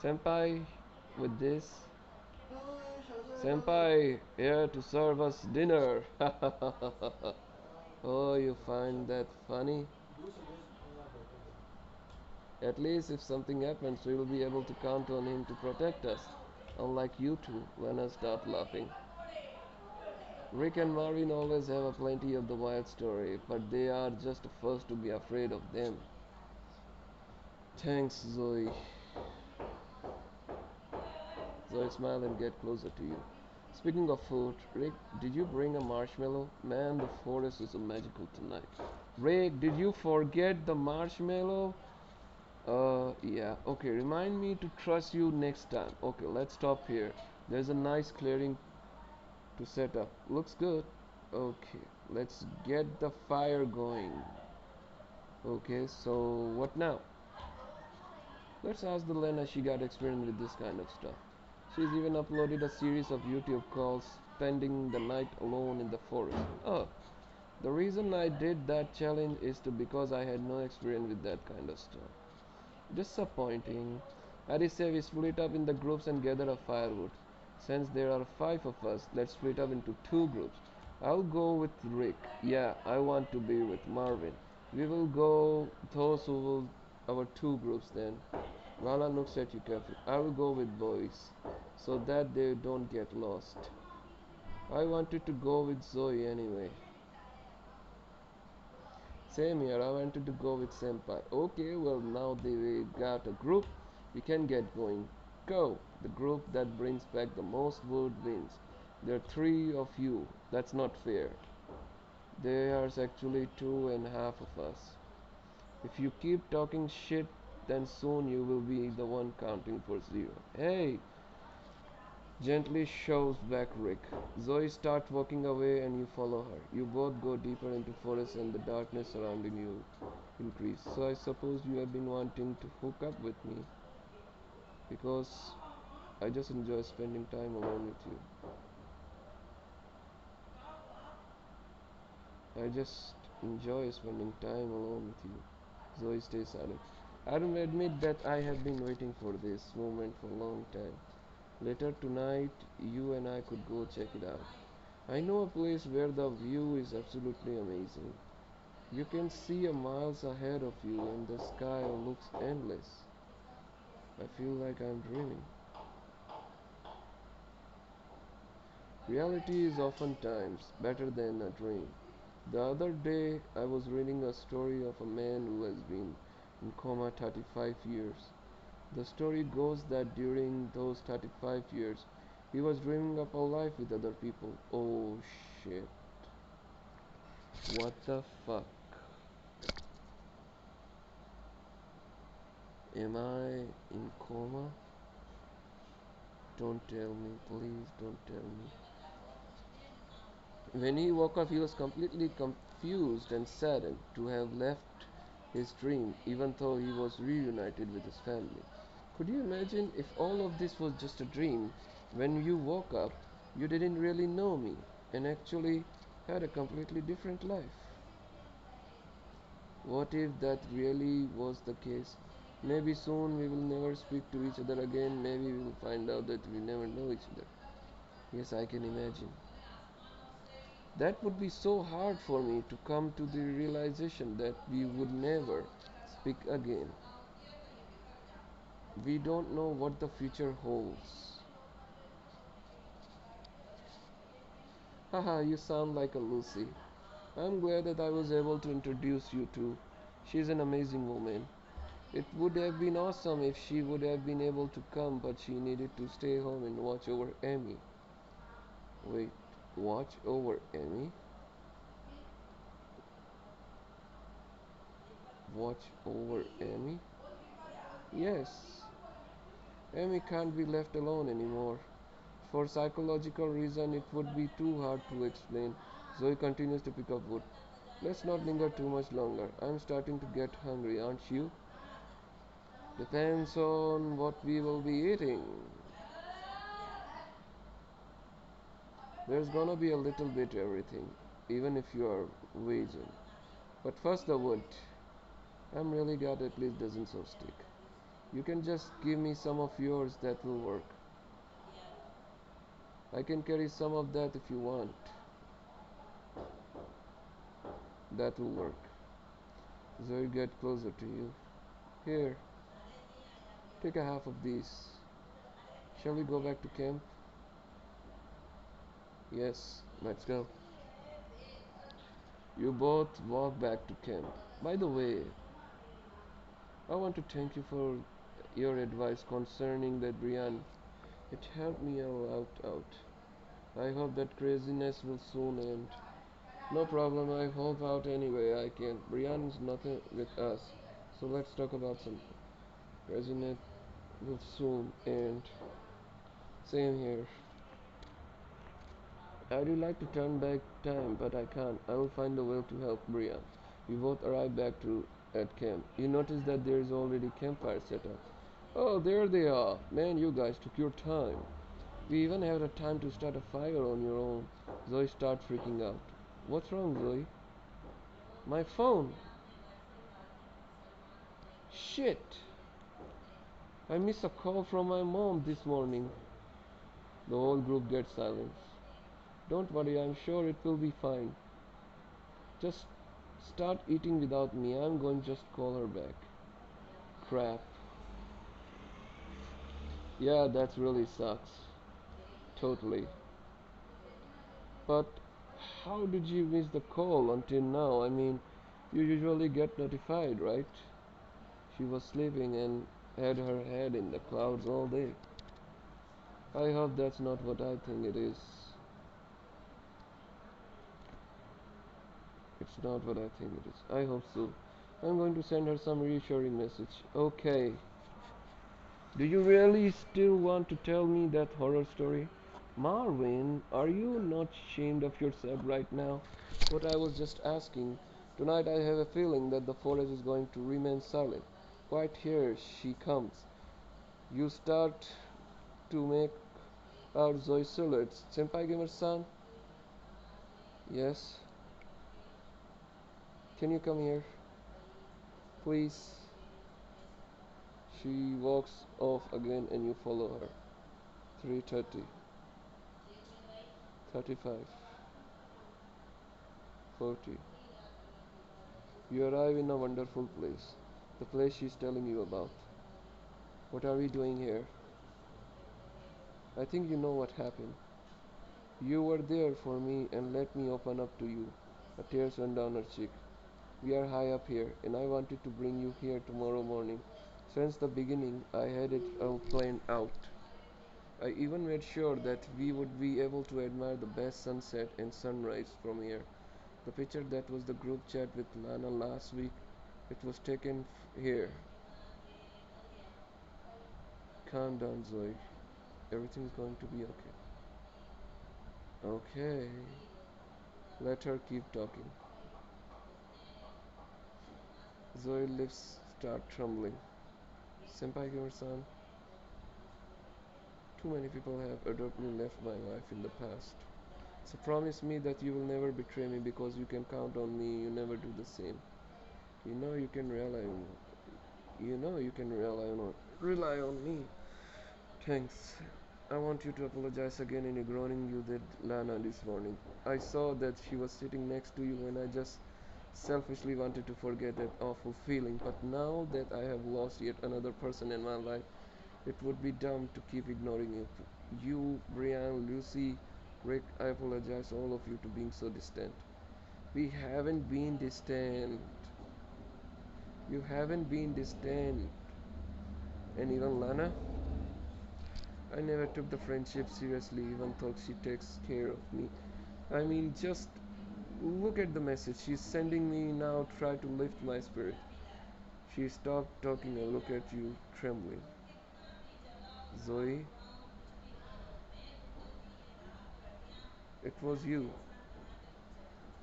Senpai with this. Senpai here to serve us dinner. Oh, you find that funny? At least if something happens, we will be able to count on him to protect us. Unlike you two, Lena start laughing. Rick and Marvin always have a plenty of the wild story, but they are just the first to be afraid of them. Thanks, Zoe. Zoe smile and get closer to you. Speaking of food, Rick, did you bring a marshmallow? Man, the forest is magical tonight. Rick, did you forget the marshmallow? Yeah. Okay, remind me to trust you next time. Okay, let's stop here. There's a nice clearing to set up. Looks good. Okay, let's get the fire going. Okay, so what now? Let's ask the Lena she got experience with this kind of stuff. She's even uploaded a series of YouTube calls spending the night alone in the forest. Oh, The reason I did that challenge is to because I had no experience with that kind of stuff. Disappointing. I say we split up in the groups and gather a firewood. Since there are five of us, let's split up into two groups. I'll go with Rick. Yeah, I want to be with Marvin. We will go those who will our two groups then. Vala looks at you carefully. I will go with boys so that they don't get lost. I wanted to go with Zoe anyway. Same here, I wanted to go with Senpai. Okay, well now they got a group, we can get going. Go! The group that brings back the most wood wins. There are three of you. That's not fair. There's actually two and a half of us. If you keep talking shit, then soon you will be the one counting for zero. Hey! Gently shoves back Rick. Zoe starts walking away and you follow her. You both go deeper into forest and the darkness surrounding you increase. So I suppose you have been wanting to hook up with me because I just enjoy spending time alone with you. I just enjoy spending time alone with you. Zoe stays silent. I will admit that I have been waiting for this moment for a long time. Later tonight, you and I could go check it out. I know a place where the view is absolutely amazing. You can see a miles ahead of you and the sky looks endless. I feel like I'm dreaming. Reality is oftentimes better than a dream. The other day I was reading a story of a man who has been in coma 35 years. The story goes that during those 35 years he was dreaming up a life with other people. Oh shit. What the fuck? Am I in coma? Don't tell me, please don't tell me. When he woke up, he was completely confused and saddened to have left his dream, even though he was reunited with his family. Could you imagine if all of this was just a dream? When you woke up, you didn't really know me and actually had a completely different life. What if that really was the case? Maybe soon we will never speak to each other again. Maybe we will find out that we never know each other. Yes, I can imagine. That would be so hard for me to come to the realization that we would never speak again. We don't know what the future holds. Haha, you sound like a Lucy. I'm glad that I was able to introduce you to. She's an amazing woman. It would have been awesome if she would have been able to come, but she needed to stay home and watch over Amy. Wait, watch over Amy? Watch over Amy? Yes, Amy can't be left alone anymore. For psychological reason, it would be too hard to explain. Zoe continues to pick up wood. Let's not linger too much longer. I'm starting to get hungry, aren't you? Depends on what we will be eating. There's gonna be a little bit everything, even if you are vegan. But first the wood. I'm really glad at least dozens of stick. You can just give me some of yours, that will work. I can carry some of that if you want. That will work. Zoe get closer to you. Here, take a half of these. Shall we go back to camp? Yes, let's go. You both walk back to camp. By the way, I want to thank you for your advice concerning that Brian. It helped me a lot out. I hope that craziness will soon end. No problem, I help out any way I can. Brian's nothing with us, so let's talk about some craziness will soon end. Same here. I do like to turn back time, but I can't. I will find a way to help Brian. We both arrive back to at camp. You notice that there is already campfire set up. Oh, there they are. Man, you guys took your time. We even had a time to start a fire on your own. Zoe starts freaking out. What's wrong, Zoe? My phone. Shit. I missed a call from my mom this morning. The whole group gets silence. Don't worry, I'm sure it will be fine. Just start eating without me. I'm going to just call her back. Crap. Yeah, that really sucks. Totally. But how did you miss the call until now? I mean, you usually get notified, right? She was sleeping and had her head in the clouds all day. I hope that's not what I think it is. It's not what I think it is. I hope so. I'm going to send her some reassuring message. Okay. Do you really still want to tell me that horror story? Marvin, are you not ashamed of yourself right now? What I was just asking. Tonight I have a feeling that the forest is going to remain silent. Quite here she comes. You start to make out Zoe silhouettes. Senpai Gamer-san? Yes? Can you come here? Please? She walks off again and you follow her. 3:30, 35, 40. You arrive in a wonderful place. The place she's telling you about. What are we doing here? I think you know what happened. You were there for me and let me open up to you. A tear ran down her cheek. We are high up here, and I wanted to bring you here tomorrow morning. Since the beginning, I had it all planned out. I even made sure that we would be able to admire the best sunset and sunrise from here. The picture that was the group chat with Lana last week, it was taken here. Calm down, Zoe. Everything's going to be okay. Okay. Let her keep talking. Zoe's lips start trembling. Senpai Gamer-san, too many people have abruptly left my life in the past. So promise me that you will never betray me because you can count on me. You never do the same. You know you can rely on. You know you can rely on me. Thanks. I want you to apologize again in groaning you did Lana this morning. I saw that she was sitting next to you and I just selfishly wanted to forget that awful feeling. But now that I have lost yet another person in my life, it would be dumb to keep ignoring you. You, Brian, Lucy, Rick, I apologize all of you to being so distant. We haven't been distant. You haven't been distant. And even Lana? I never took the friendship seriously even though she takes care of me. I mean, just look at the message she's sending me now. Try to lift my spirit. She stopped talking and looked at you, trembling. Zoe, it was you.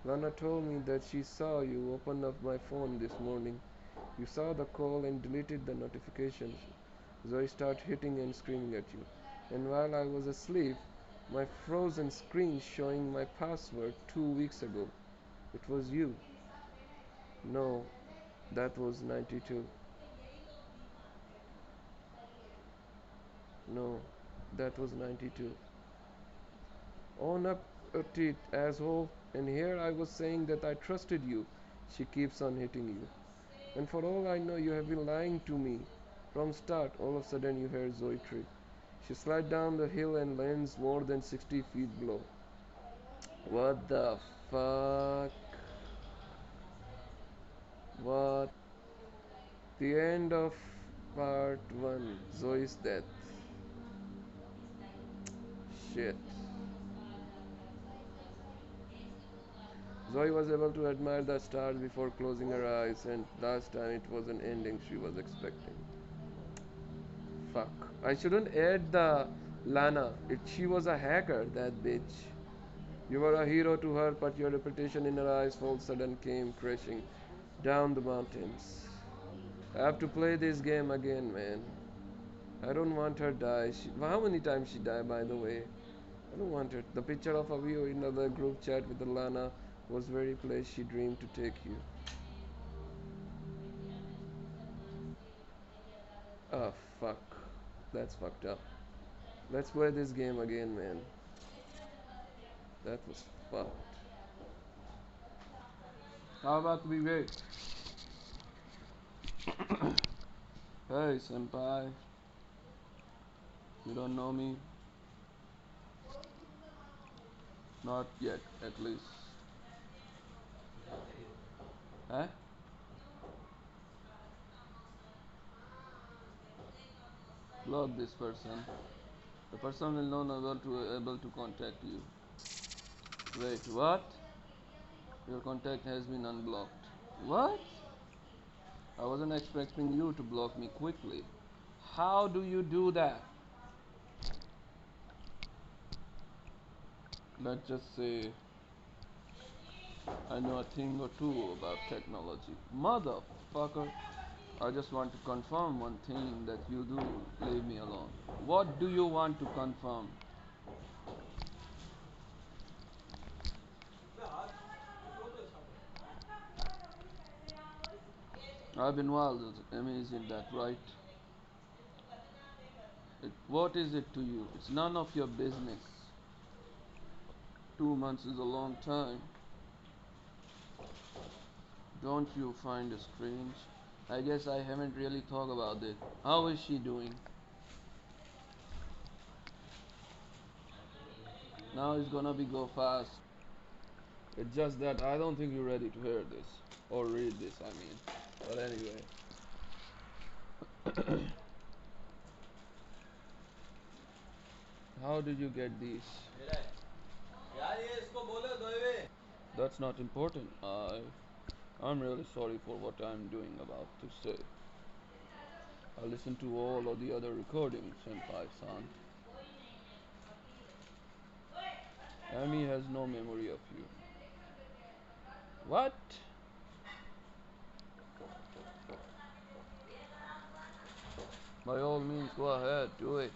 Lana told me that she saw you open up my phone this morning. You saw the call and deleted the notifications. Zoe started hitting and screaming at you. And while I was asleep, my frozen screen showing my password 2 weeks ago. It was you. No, that was 92. No, that was 92. Own up to it, asshole. And here I was saying that I trusted you. She keeps on hitting you. And for all I know, you have been lying to me. From start, all of a sudden you hear Zoe trip. She slides down the hill and lands more than 60 feet below. What the fuck? What? The end of part 1. Zoe's death. Shit. Zoe was able to admire the stars before closing her eyes, and last time it was an ending she was expecting. Fuck. I shouldn't add the Lana. She was a hacker, that bitch. You were a hero to her, but your reputation in her eyes all of a sudden came crashing down the mountains. I have to play this game again, man. I don't want her die. How many times she died, by the way? I don't want her. The picture of you in the group chat with Lana was very place she dreamed to take you. Oh fuck. That's fucked up. Let's play this game again, man. That was fucked. How about we wait? Hey, senpai. You don't know me? Not yet, at least. Huh? Block this person. The person will not able to contact you. Wait, what? Your contact has been unblocked. What? I wasn't expecting you to block me quickly. How do you do that? Let's just say I know a thing or two about technology. Motherfucker. I just want to confirm one thing that you do leave me alone. What do you want to confirm? I've been wild, amazing that, right? What is it to you? It's none of your business. 2 months is a long time. Don't you find it strange? I guess I haven't really thought about it. How is she doing? Now it's gonna be go fast. It's just that I don't think you're ready to hear this. Or read this, I mean. But anyway. How did you get these? That's not important. I'm really sorry for what I'm doing about to say. I listened to all of the other recordings, Senpai-san. Amy has no memory of you. What? By all means, go ahead, do it.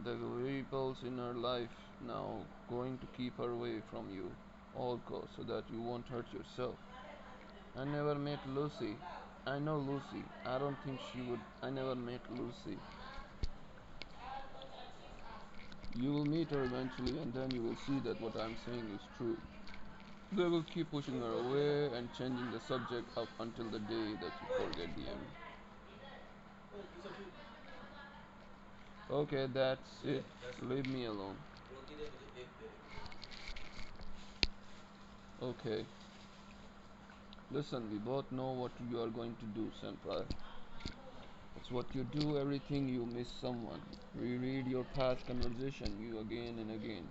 The ripples in her life now going to keep her away from you all costs so that you won't hurt yourself. I never met Lucy. I know Lucy. I don't think she would. I never met Lucy. You will meet her eventually, and then you will see that what I'm saying is true. They will keep pushing her away and changing the subject up until the day that you forget the end. Okay, that's it. Leave me alone. Okay. Listen, we both know what you are going to do, Senpai. It's what you do everything you miss someone. Reread your past conversation you again and again,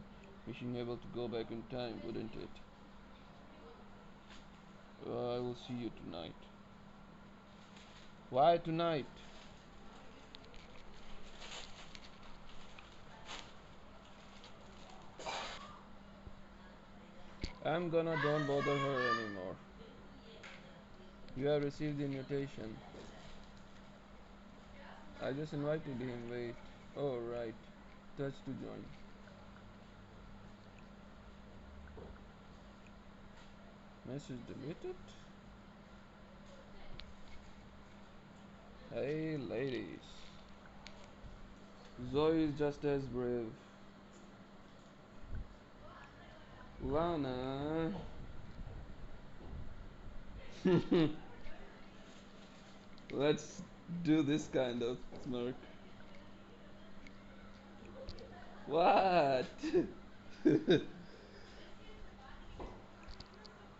wishing able to go back in time, wouldn't it? I will see you tonight. Why tonight? I'm gonna don't bother her anymore. You have received the invitation. I just invited him, wait. Oh right. Touch to join. Message deleted? Hey ladies. Zoe is just as brave. Lana. Let's do this kind of smirk. What?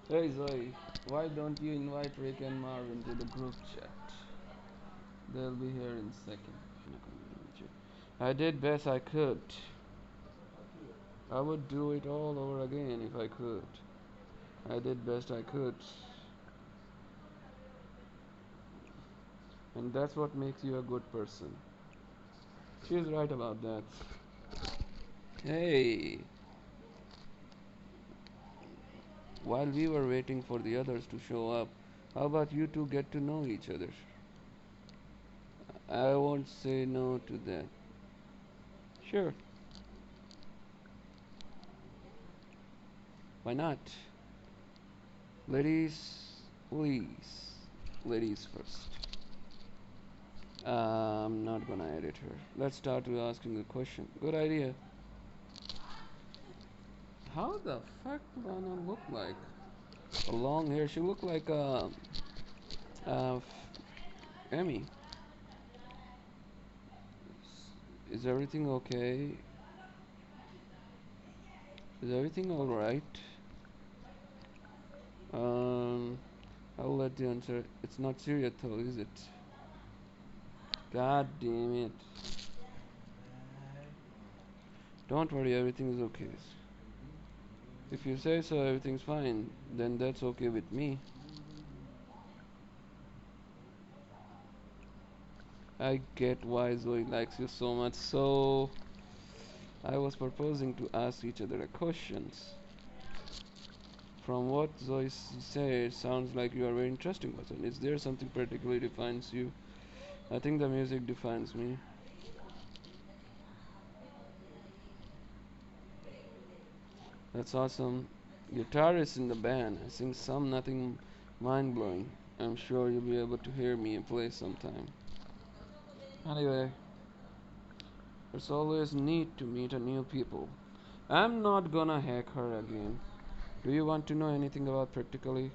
Hey Zoe, why don't you invite Rick and Marvin to the group chat? They'll be here in a second. I did best I could. I would do it all over again if I could. I did best I could. And that's what makes you a good person. She's right about that. Hey, while we were waiting for the others to show up, how about you two get to know each other? I won't say no to that. Sure. Why not? Ladies, please. ladies first. I'm not gonna edit her. Let's start with asking a question. Good idea. How the fuck do Anna look like? A long hair. She look like Emmy. Is everything okay? Is everything alright? Um, I'll let you answer. It's not serious though, is it? God damn it. Don't worry, everything is okay. If you say so, everything's fine, then that's okay with me. I get why Zoe likes you so much, so I was proposing to ask each other a questions. From what Zoe said, sounds like you are a very interesting person. Is there something particularly defines you? I think the music defines me. That's awesome. Guitarist in the band. I sing some nothing mind blowing. I'm sure you'll be able to hear me play sometime. Anyway, it's always neat to meet a new people. I'm not gonna hack her again. Do you want to know anything about practically?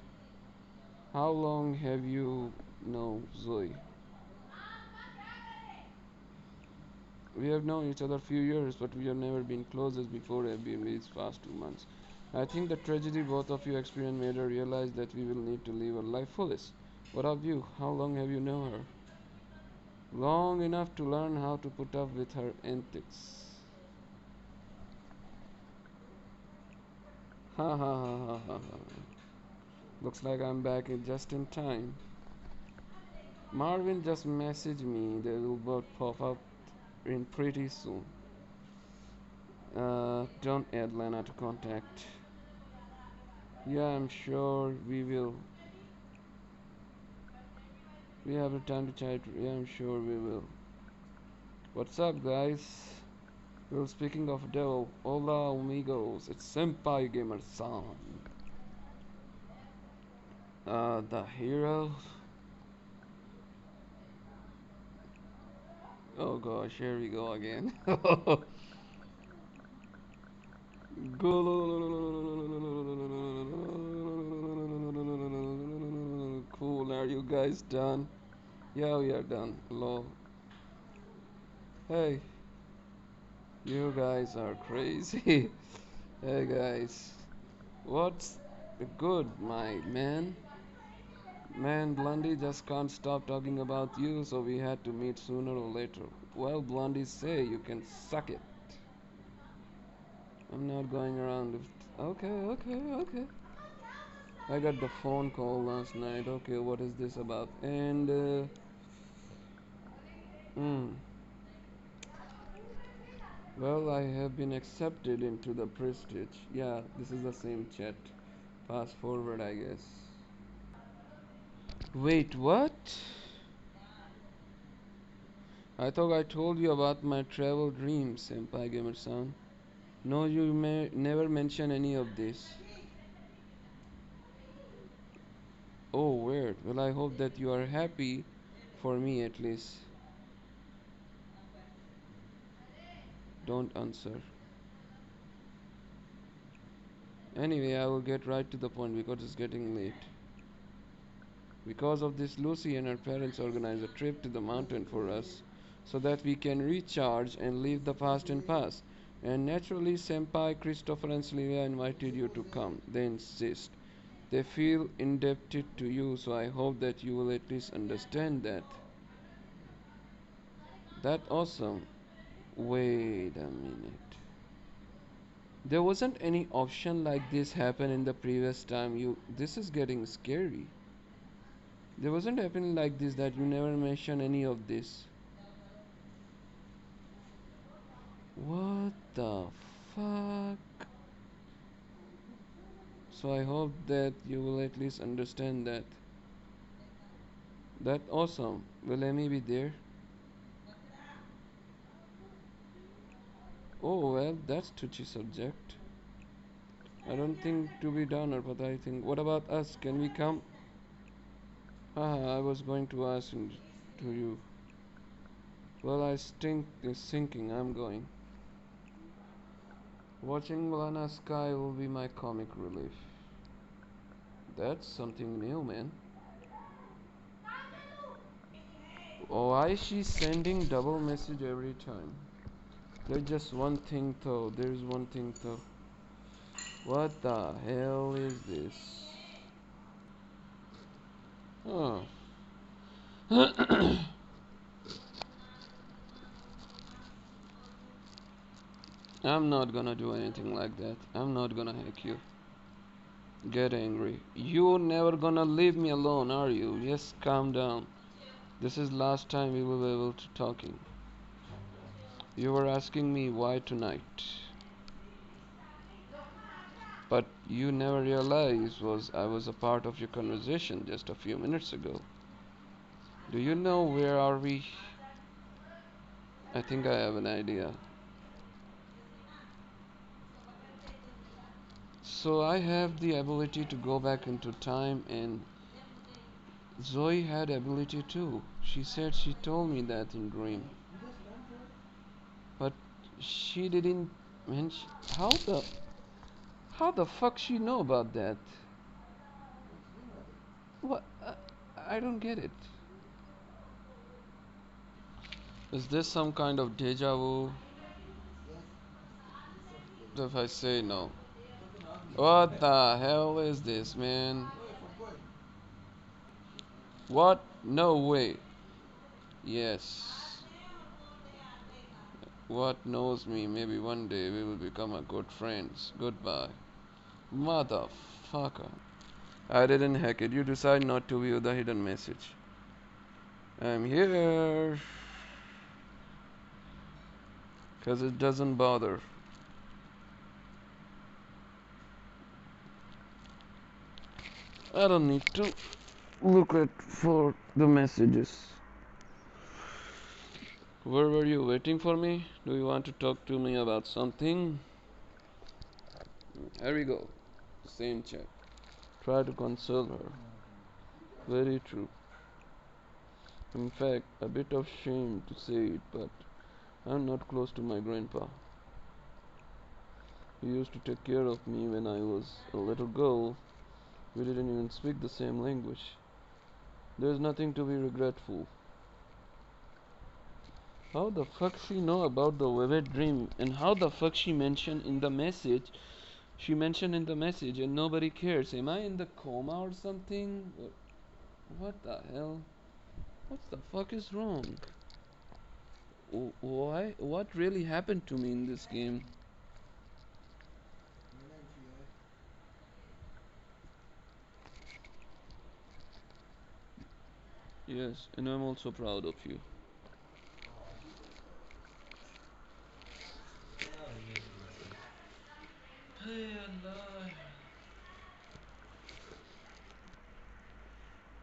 How long have you known Zoe? We have known each other a few years, but we have never been close as before have been these past 2 months. I think the tragedy both of you experienced made her realize that we will need to live our life fullest. What of you? How long have you known her? Long enough to learn how to put up with her antics. Ha ha ha ha ha ha. Looks like I'm back just in time. Marvin just messaged me. They will both pop up in pretty soon. Don't add Lena to contact. Yeah, I'm sure we will. We have the time to chat. Yeah, I'm sure we will. What's up, guys? Well, speaking of devil, hola amigos, it's Senpai Gamer-san. The hero. Oh gosh, here we go again. Cool, are you guys done? Yeah, we are done. Hello. Hey, you guys are crazy. Hey guys, what's good, my man? Man, Blondie just can't stop talking about you, so we had to meet sooner or later. Well, Blondie say you can suck it. I'm not going around with. Okay, okay, okay. I got the phone call last night. Okay, what is this about? And, hmm. Well, I have been accepted into the Prestige. Yeah, this is the same chat. Fast forward, I guess. Wait, what? I thought I told you about my travel dreams, Senpai Gamer-san. No, you may never mention any of this. Oh, weird. Well, I hope that you are happy, for me at least. Don't answer. Anyway, I will get right to the point because it's getting late. Because of this, Lucy and her parents organized a trip to the mountain for us so that we can recharge and leave the past in past. And naturally, Senpai, Christopher, and Sylvia invited you to come. They insist. They feel indebted to you, so I hope that you will at least understand that. That awesome. Wait a minute. There wasn't any option like this happen in the previous time. This is getting scary. There wasn't happening like this that you never mention any of this. What the fuck? So I hope that you will at least understand that. That awesome. Will Amy be there? Oh well, that's touchy subject. I don't think to be downer, but I think. What about us? Can we come? I was going to ask to you. Well, I stink is sinking. I'm going. Watching Lana Sky will be my comic relief. That's something new, man. Why is she sending double message every time? There's just one thing though. There's one thing though. What the hell is this? Oh. I'm not gonna do anything like that. I'm not gonna hack you. Get angry. You're never gonna leave me alone, are you? Just calm down. This is last time we will be able to talking. You were asking me why tonight. But you never realized I was a part of your conversation just a few minutes ago. Do you know where are we? I think I have an idea. So I have the ability to go back into time, and Zoe had ability too. She said she told me that in dream. But she didn't mention how the fuck she know about that? What? I don't get it. Is this some kind of deja vu? If I say no. What the hell is this, man? What? No way. Yes. What knows me? Maybe one day we will become a good friends. Goodbye. Motherfucker. I didn't hack it. You decide not to view the hidden message. I'm here. Cause it doesn't bother. I don't need to look at for the messages. Where were you waiting for me? Do you want to talk to me about something? Here we go. Same chat. Try to console her. Very true. In fact, a bit of shame to say it, but I'm not close to my grandpa. He used to take care of me when I was a little girl. We didn't even speak the same language. There's nothing to be regretful. How the fuck she know about the vivid dream, and how the fuck she mentioned in the message? She mentioned in the message and nobody cares. Am I in the coma or something? What the hell? What the fuck is wrong? Why? What really happened to me in this game? Yes, and I'm also proud of you.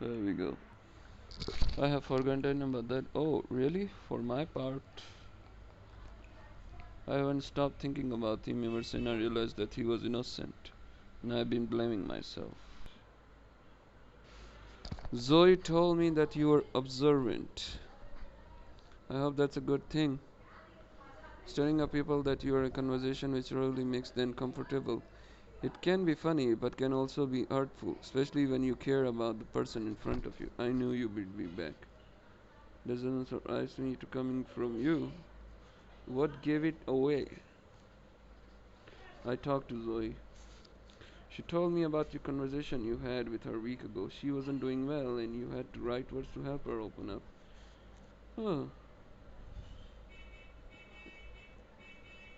There we go. I have forgotten about that. Oh, really? For my part, I haven't stopped thinking about him ever since I realized that he was innocent. And I've been blaming myself. Zoe told me that you were observant. I hope that's a good thing. Stirring up people that you are in conversation which really makes them comfortable. It can be funny, but can also be hurtful, especially when you care about the person in front of you. I knew you would be back. Doesn't surprise me to coming from you. What gave it away? I talked to Zoe. She told me about your conversation you had with her a week ago. She wasn't doing well, and you had to write words to help her open up. Huh.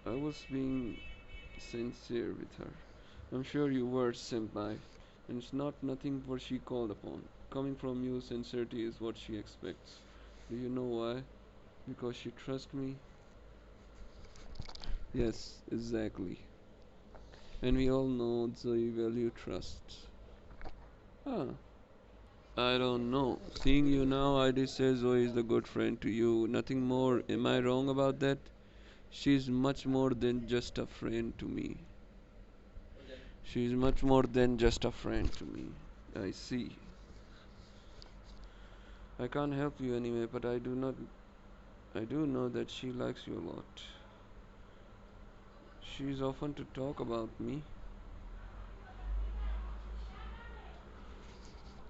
I was being sincere with her. I'm sure you were, senpai. And it's not nothing what she called upon. Coming from you, sincerity is what she expects. Do you know why? Because she trusts me? Yes, exactly. And we all know Zoe value trust. Huh. I don't know. Seeing you now, I did say Zoe is the good friend to you. Nothing more. Am I wrong about that? She's much more than just a friend to me. She's much more than just a friend to me. I see. I can't help you anyway, but I do know that she likes you a lot. She's often to talk about me.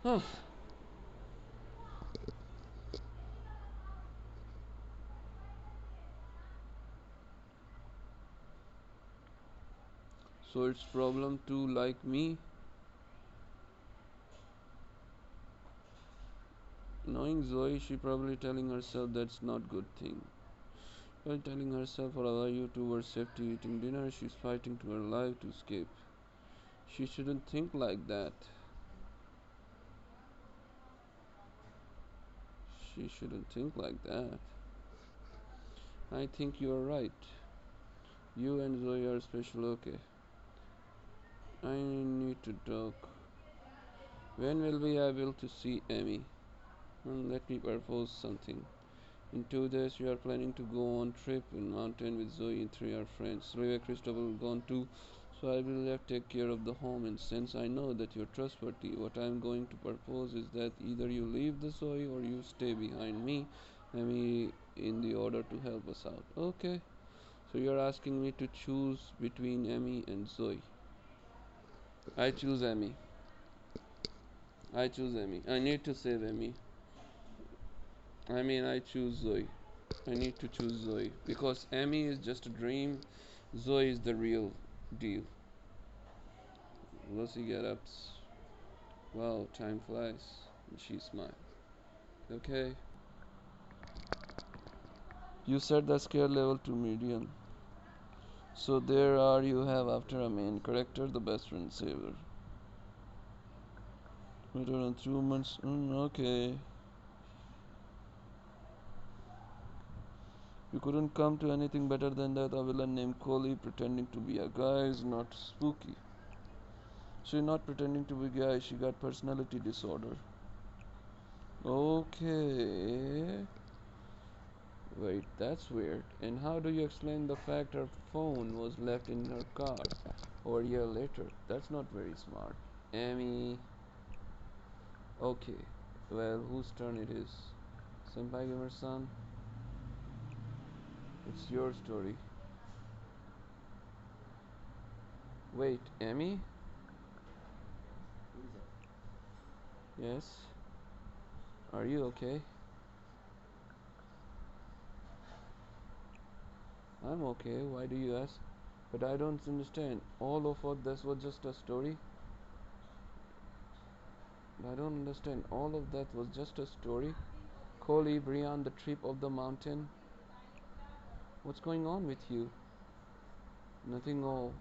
Huh. So it's problem to like me. Knowing Zoe, she probably telling herself that's not good thing. While telling herself or allow you towards safety eating dinner, she's fighting to her life to escape. She shouldn't think like that. She shouldn't think like that. I think you're right. You and Zoe are special, okay. I need to talk. When will we be able to see Amy? Let me propose something. In 2 days, we are planning to go on trip in mountain with Zoe and three our friends. Levi Christopher gone too, so I will have take care of the home. And since I know that you're trustworthy, what I am going to propose is that either you leave the Zoe or you stay behind me, Amy, in the order to help us out. Okay. So you're asking me to choose between Amy and Zoe. I choose Amy. I choose Amy. I need to save Amy. I choose Zoe. I need to choose Zoe because Amy is just a dream. Zoe is the real deal. Lucy get ups. Wow, time flies. And she smiled. Okay. You set the scare level to medium. So there are you have after a main character, the best friend saver. Wait around 2 months. Okay. You couldn't come to anything better than that. A villain named Coley pretending to be a guy is not spooky. She's not pretending to be a guy, she got personality disorder. Okay. Wait, that's weird. And how do you explain the fact her phone was left in her car over a year later? That's not very smart. Amy. Okay. Well, whose turn it is? Senpai Gamer-san? It's your story. Wait, Amy? Yes? Are you okay? I'm okay. Why do you ask? But I don't understand. All of what this was just a story? I don't understand. All of that was just a story? Coley, Brian, the trip of the mountain? What's going on with you? Nothing all.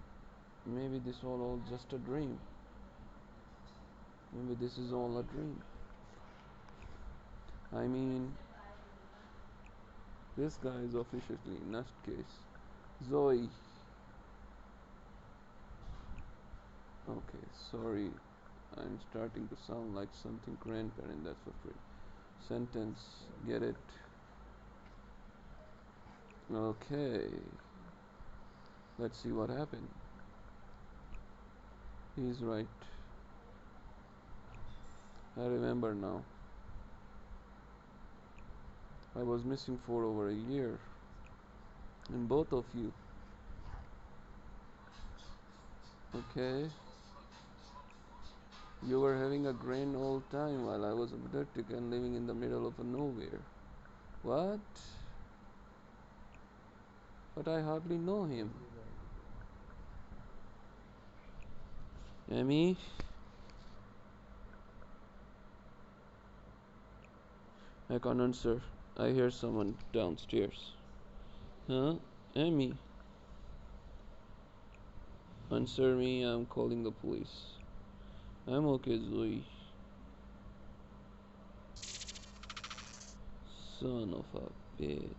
Maybe this all just a dream. Maybe this is all a dream. I mean, this guy is officially nutcase. Zoe. Okay, sorry. I'm starting to sound like something grandparent, that's for free. Sentence, get it? Okay. Let's see what happened. He's right. I remember now. I was missing for over a year. And both of you. Okay. You were having a grand old time while I was abducted and living in the middle of a nowhere. What? But I hardly know him. Amy? I can't answer. I hear someone downstairs. Huh? Amy? Answer me, I'm calling the police. I'm okay, Zoe. Son of a bitch.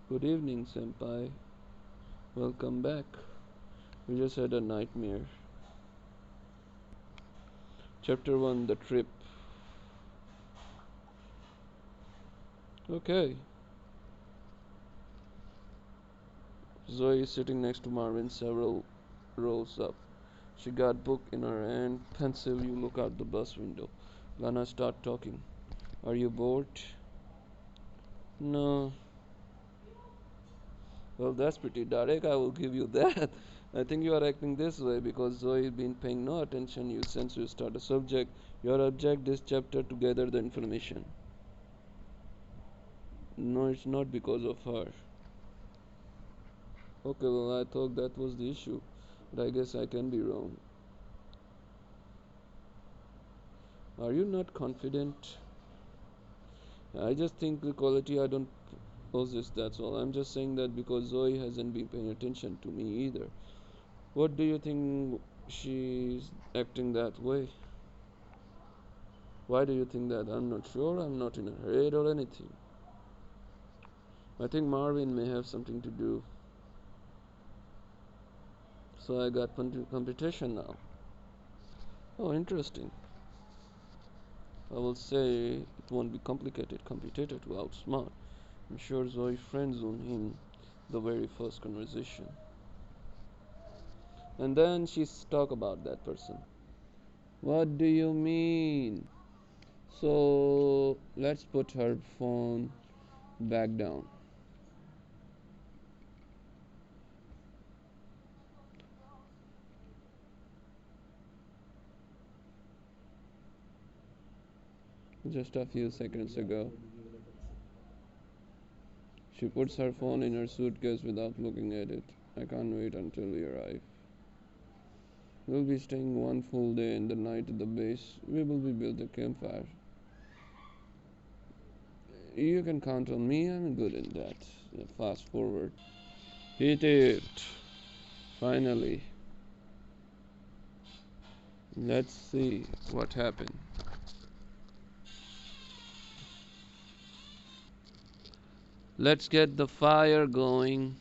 Good evening, senpai. Welcome back. We just had a nightmare. Chapter 1, The Trip. Okay. Zoe is sitting next to Marvin several rows up. She got book in her hand. Pensive, you look out the bus window. Lana start talking. Are you bored? No. Well, that's pretty direct. I will give you that. I think you are acting this way because Zoe been paying no attention you since you start a subject. Your object this chapter to gather the information. No, it's not because of her. Okay, well, I thought that was the issue, but I guess I can be wrong. Are you not confident? I just think the quality I don't possess, that's all. I'm just saying that because Zoe hasn't been paying attention to me either. What do you think she's acting that way? Why do you think that? I'm not sure. I'm not in a hurry or anything. I think Marvin may have something to do. So I got competition now. Oh, interesting. I will say it won't be complicated, complicated to outsmart. I'm sure Zoe friendzoned him the very first conversation. And then she's talk about that person. What do you mean? So let's put her phone back down. Just a few seconds ago. She puts her phone in her suitcase without looking at it. I can't wait until we arrive. We'll be staying one full day and the night at the base. We will be built a campfire. You can count on me, I'm good in that. Fast forward. Hit it. Finally. Let's see what happened. Let's get the fire going.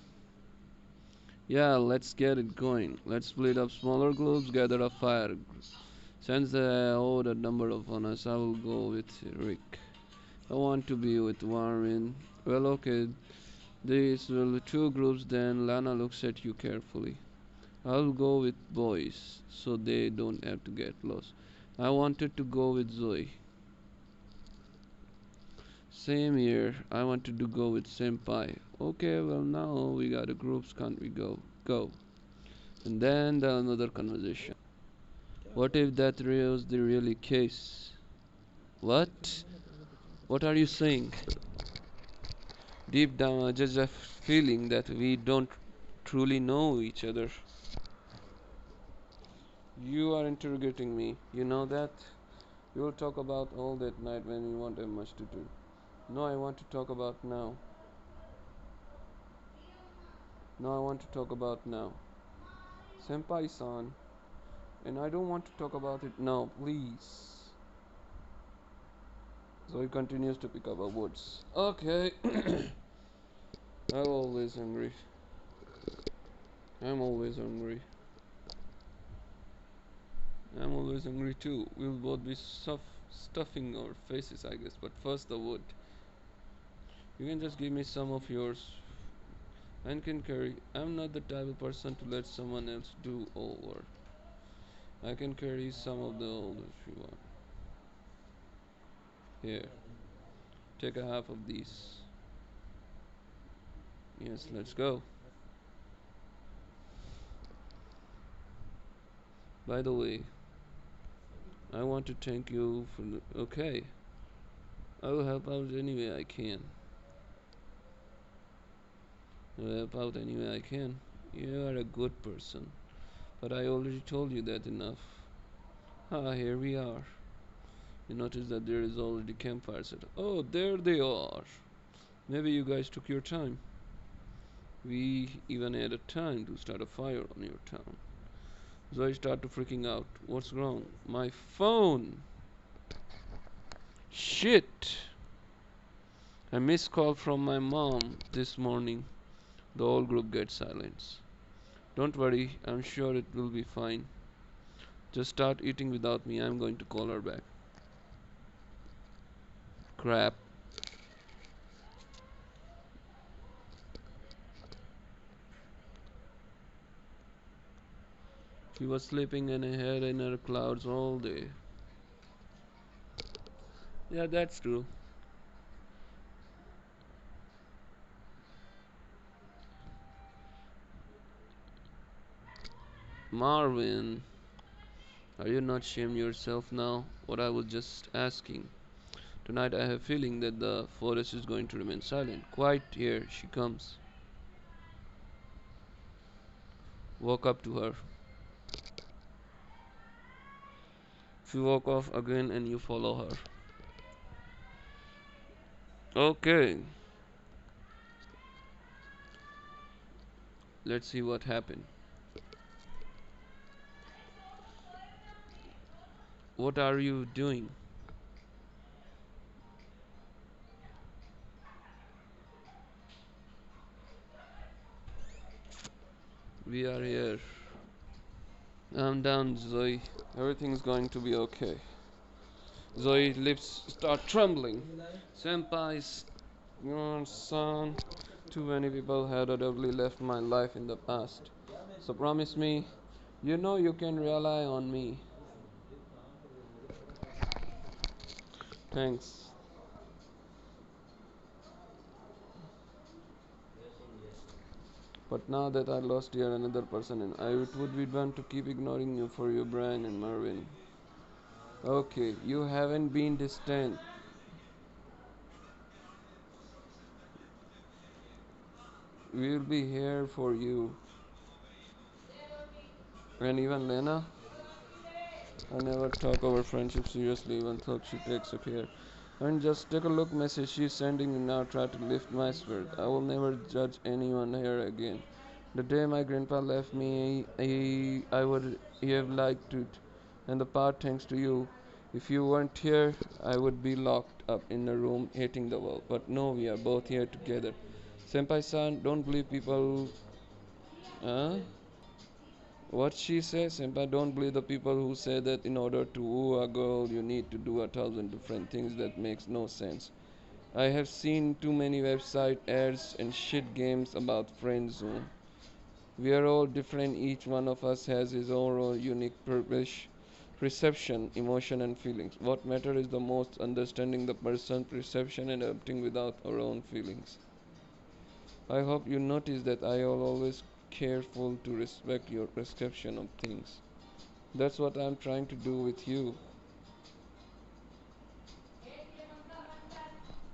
Yeah, let's get it going. Let's split up smaller groups, gather a fire. Since I owed a number of honors, I will go with Rick. I want to be with Warren. Well, okay. These will be two groups then. Lana looks at you carefully. I'll go with boys, so they don't have to get lost. I wanted to go with Zoe. Same here. I wanted to go with Senpai. Okay, well now we got a groups, can't we go? Go. And then another conversation. What if that was the really case? What? What are you saying? Deep down, I just have a feeling that we don't truly know each other. You are interrogating me. You know that? We will talk about all that night when we won't have much to do. No, I want to talk about now. No, I want to talk about now. Senpai-san. And I don't want to talk about it now, please. So he continues to pick up our woods. Okay. I'm always hungry. I'm always hungry. I'm always hungry too. We'll both be stuffing our faces, I guess. But first, the wood. You can just give me some of yours. I can carry. I'm not the type of person to let someone else do all work. I can carry some of the old if you want. Here, take a half of these. Yes, let's go. By the way, I want to thank you for the. Okay, I will help out any way I can. I will help out any way I can. You are a good person, but I already told you that enough. Ah, here we are. You notice that there is already campfire set up. Oh, there they are. Maybe you guys took your time. We even had a time to start a fire on your town. Zoe started freaking out. What's wrong? My phone! Shit! A missed call from my mom this morning. The whole group gets silence. Don't worry, I'm sure it will be fine. Just start eating without me. I'm going to call her back. Crap. She was sleeping in her inner clouds all day. Yeah, that's true. Marvin, are you not ashamed yourself now? What I was just asking. Tonight I have a feeling that the forest is going to remain silent. Quiet, here she comes. Walk up to her. She walk off again and you follow her. Okay, let's see what happened. What are you doing? We are here. Calm down, Zoe. Everything's going to be okay. Zoe's lips start trembling. Senpai's son. Too many people had audibly left my life in the past. So promise me, you know you can rely on me. Thanks. But now that I lost yet another person, and I would be want to keep ignoring you for your Brian and Marvin. Okay, you haven't been distant. We'll be here for you. And even Lena, I never talk our friendship seriously, even though she takes a care. And just take a look message she's sending me now, try to lift my spirit. I will never judge anyone here again. The day my grandpa left me, I would have liked it. And the part thanks to you. If you weren't here, I would be locked up in a room hating the world. But no, we are both here together. Senpai-san, don't believe people. Huh? What she says, Senpai, don't believe the people who say that in order to woo a girl you need to do 1,000 different things that makes no sense. I have seen too many website ads and shit games about Friendzone. We are all different, each one of us has his own unique purpose, perception, emotion and feelings. What matters is the most understanding the person's perception and adapting without our own feelings. I hope you notice that I am always careful to respect your perception of things. That's what I'm trying to do with you.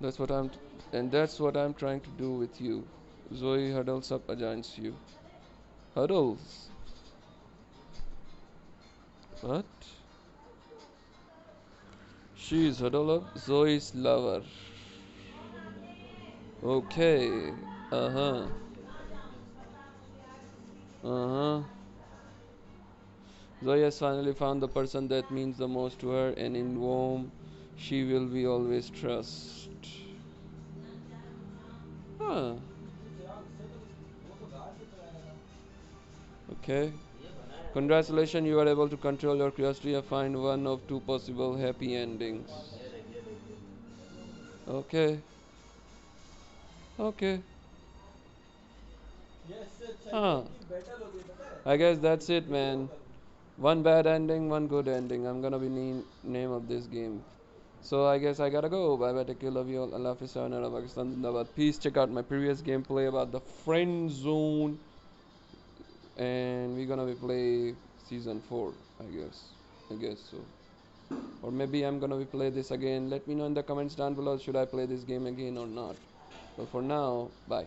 That's what I'm and that's what I'm trying to do with you. Zoe huddles up against you. Huddles? What? She is huddled up Zoe's lover. Okay. Uh-huh. Uh-huh. Zoe has finally found the person that means the most to her and in whom she will be always trust. Huh. Okay. Congratulations, you are able to control your curiosity and find one of two possible happy endings. Okay. Okay. Huh. I guess that's it, man. One bad ending, one good ending. I'm gonna be name of this game. So I guess I gotta go. Bye bye, take care, love you all. Allah Hafiz, sayonara, Pakistan, Zindabad. Please check out my previous gameplay about the friend zone, and we're gonna be play season 4. I guess so. Or maybe I'm gonna be play this again. Let me know in the comments down below. Should I play this game again or not? But for now, bye.